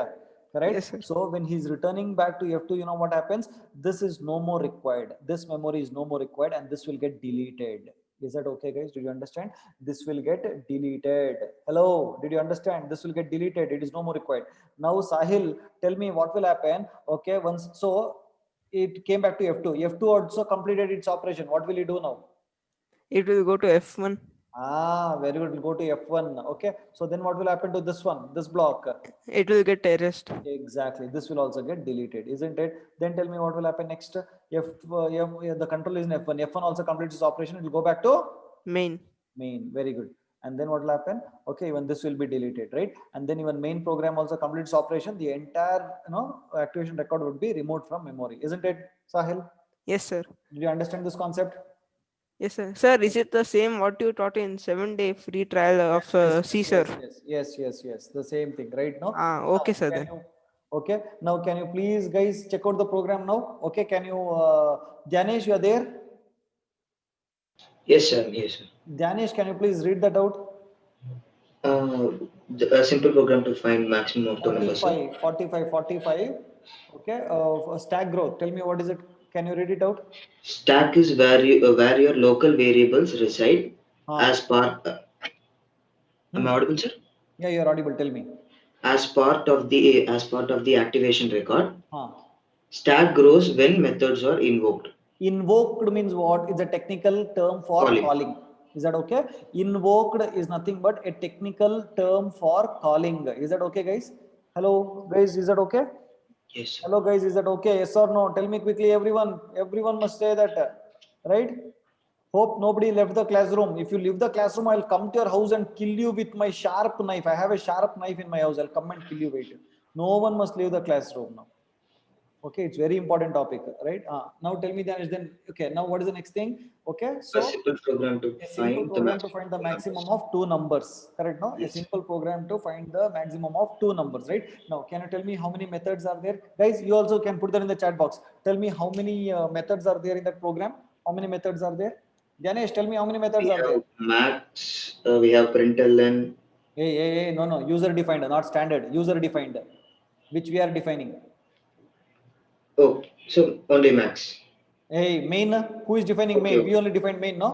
Correct? Yes, sir. So when he's returning back to F2, you know what happens? This is no more required. This memory is no more required, and this will get deleted. Is that okay, guys? Did you understand? This will get deleted. Hello, did you understand? This will get deleted. It is no more required. Now, Sahil, tell me what will happen. Okay, once so it came back to F2. F2 also completed its operation. What will he do now? It will go to F1. Very good. We'll go to F1. Okay. So then what will happen to this one, this block? It will get erased. Exactly. This will also get deleted, isn't it? Then tell me what will happen next. The control is in F1. F1 also completes its operation. It will go back to main. Main. Very good. And then what will happen? Okay, even this will be deleted, right? And then even main program also completes operation. The entire activation record would be removed from memory, isn't it, Sahil? Yes, sir. Did you understand this concept? Yes, sir. Sir, is it the same what you taught in 7-day free trial of Caesar? Yes. The same thing, right? Now. Okay, sir. Then. Okay. Now, can you please, guys, check out the program now? Okay. Can you, Dhyanesh, you are there? Yes, sir. Yes, sir. Dhyanesh, can you please read that out? A simple program to find maximum of 2 numbers. 45. Okay. Stack growth. Tell me what is it? Can you read it out? Stack is where your local variables reside as part. Am I audible, sir? Yeah, you are audible. Tell me. As part of the activation record. Stack grows when methods are invoked. Invoked means what? It's a technical term for calling. Is that okay? Invoked is nothing but a technical term for calling. Is that okay, guys? Hello, guys. Is that okay? Yes. Sir. Hello, guys. Is that okay? Yes or no? Tell me quickly, everyone. Everyone must say that, right? Hope nobody left the classroom. If you leave the classroom, I'll come to your house and kill you with my sharp knife. I have a sharp knife in my house. I'll come and kill you. Wait. No one must leave the classroom now. Okay, it's very important topic, right? Now tell me then. Okay, now what is the next thing? Okay, so a simple program to find the maximum of 2 numbers. Correct? No, yes. A simple program to find the maximum of 2 numbers. Right? Now, can you tell me how many methods are there, guys? You also can put that in the chat box. Tell me how many methods are there in that program. How many methods are there? Ganesh, tell me how many methods We are there? have max, we have println. Hey, no, user defined, not standard, user defined, which we are defining. Oh, so only max. Hey, main, who is defining main? We only defined main, no?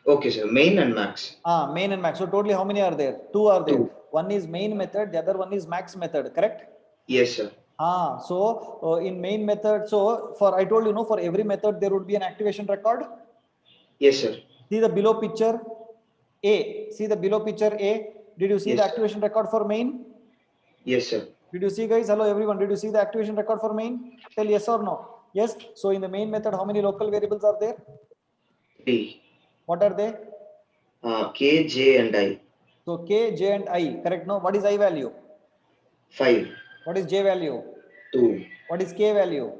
Okay, sir. Main and max. Main and max. So totally how many are there? Two are there. Two. One is main method, the other one is max method, correct? Yes, sir. So in main method, so for I told you, no, for every method there would be an activation record. Yes, sir. See the below picture A. See the below picture A. Did you see Yes, the sir. activation record for main? Yes, sir. Did you see, guys? Hello, everyone. Did you see the activation record for main? Tell yes or no. Yes. So in the main method, how many local variables are there? 3. What are they? K, J, and I. So K, J, and I. Correct. No. What is I value? 5. What is J value? 2. What is K value?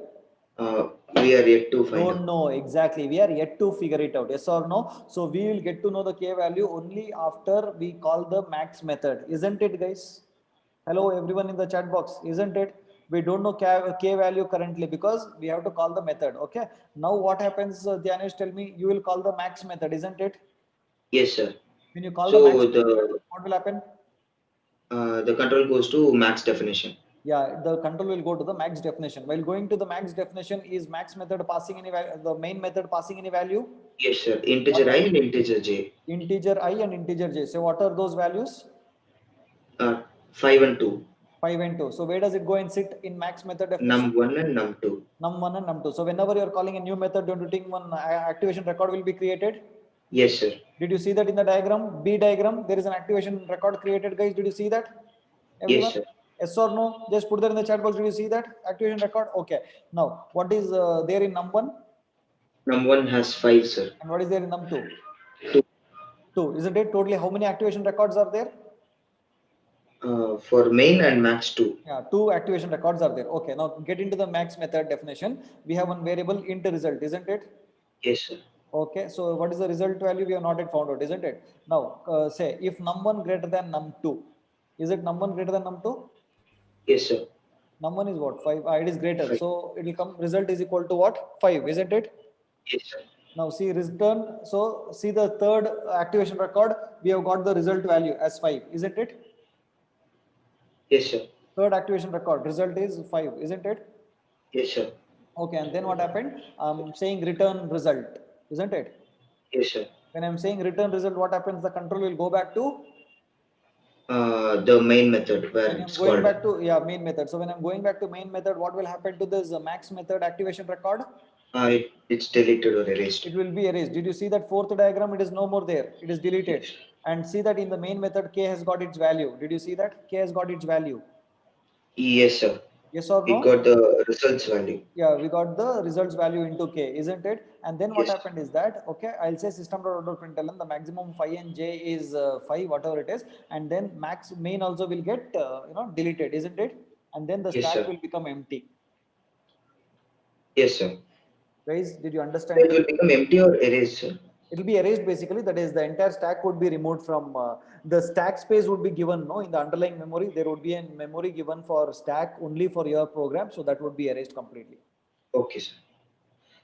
We are yet to find Don't know exactly. We are yet to figure it out. Yes or no? So we will get to know the K value only after we call the max method. Isn't it, guys? Hello, everyone in the chat box. Isn't it? We don't know K value currently because we have to call the method. Okay. Now what happens, Dhyanesh, tell me, you will call the max method, isn't it? Yes, sir. When you call So the max method, what will happen? The control goes to max definition. Yeah, the control will go to the max definition. While going to the max definition, is max method passing any value, the main method passing any value? Yes, sir. Integer I and integer J. Integer I and integer J. So what are those values? 5 and 2. 5 and 2. So where does it go and sit in max method definition? Num1 and num2. Num1 and num2. So whenever you are calling a new method, don't you think one activation record will be created? Yes, sir. Did you see that in the diagram? B diagram, there is an activation record created, guys. Did you see that? Everyone? Yes, sir. Yes or no? Just put that in the chat box. Did you see that activation record? Okay. Now, what is there in num1? Num1 has 5, sir. And what is there in num2? 2. 2. Isn't it? Totally, how many activation records are there? For main and max 2. Yeah, 2 activation records are there. Okay. Now get into the max method definition. We have one variable int result, isn't it? Yes, sir. Okay. So what is the result value? We have not yet found out, isn't it? Now say if num1 greater than num2, is it num1 greater than num2? Yes, sir. Num1 is what? 5. It is greater. 5. So it will come result is equal to what? 5, isn't it? Yes, sir. Now see return. So see the third activation record. We have got the result value as 5, isn't it? Yes, sir. Third activation record result is 5, isn't it? Yes, sir. Okay, and then what happened? I'm saying return result, isn't it? Yes, sir. When I'm saying return result, what happens? The control will go back to The main method where when I'm it's going called. back to main method. So when I'm going back to main method, what will happen to this max method activation record? It's deleted or erased. It will be erased. Did you see that fourth diagram? It is no more there. It is deleted. Yes. And see that in the main method, K has got its value. Did you see that? K has got its value. Yes, sir. Yes or We no? got the results value. Yeah, we got the results value into K, isn't it? And then what Yes. happened is that, okay, I'll say system.out.println, the maximum phi and j is 5, whatever it is. And then max main also will get, deleted, isn't it? And then the Yes, stack sir. will become empty. Yes, sir. Guys, did you understand? It will become empty or erased, sir. It will be erased basically. That is, the entire stack would be removed from the stack space would be given. No, in the underlying memory, there would be a memory given for stack only for your program. So that would be erased completely. Okay, sir.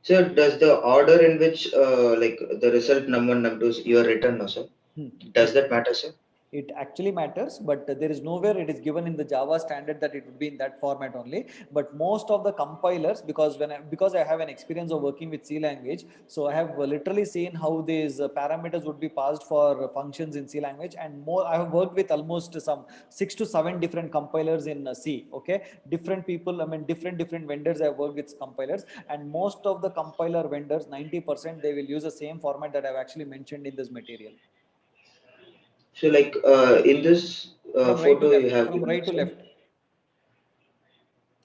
So does the order in which like the result num1, num2 you are written now, sir? Does that matter, sir? It actually matters, but there is nowhere it is given in the Java standard that it would be in that format only. But most of the compilers, because I have an experience of working with C language, so I have literally seen how these parameters would be passed for functions in C language, and more. I have worked with almost some 6 to 7 different compilers in C. Okay, different people. I mean, different vendors. I have worked with compilers, and most of the compiler vendors, 90%, they will use the same format that I have actually mentioned in this material. So like in this From right to photo left, you have from given, right to sir? left.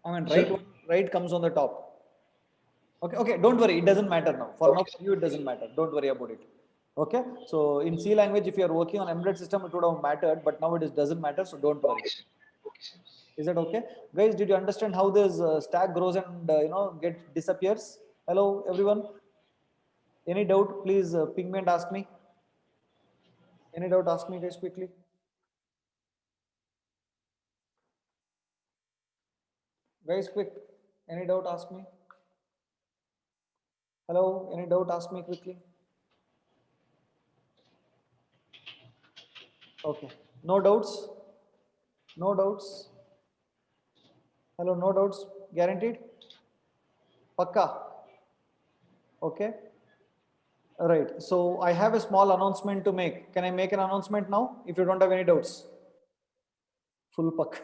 I mean, Sir? right comes on the top. Okay, don't worry, it doesn't matter now. For now, for you, it doesn't matter. Don't worry about it. Okay, so in C language, if you are working on embedded system, it would have mattered, but now it doesn't matter, so don't worry. Okay, sir. Okay, sir. Is that okay? Guys, did you understand how this stack grows and, disappears? Hello, everyone. Any doubt, please ping me and ask me. Any doubt, ask me guys quickly. Guys, quick. Any doubt, ask me. Hello, any doubt? Ask me quickly. Okay, no doubts? No doubts? Hello, no doubts? Guaranteed? Pakka? Okay. All right. So I have a small announcement to make. Can I make an announcement now? If you don't have any doubts. Full pakka.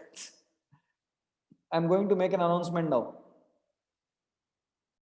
I'm going to make an announcement now.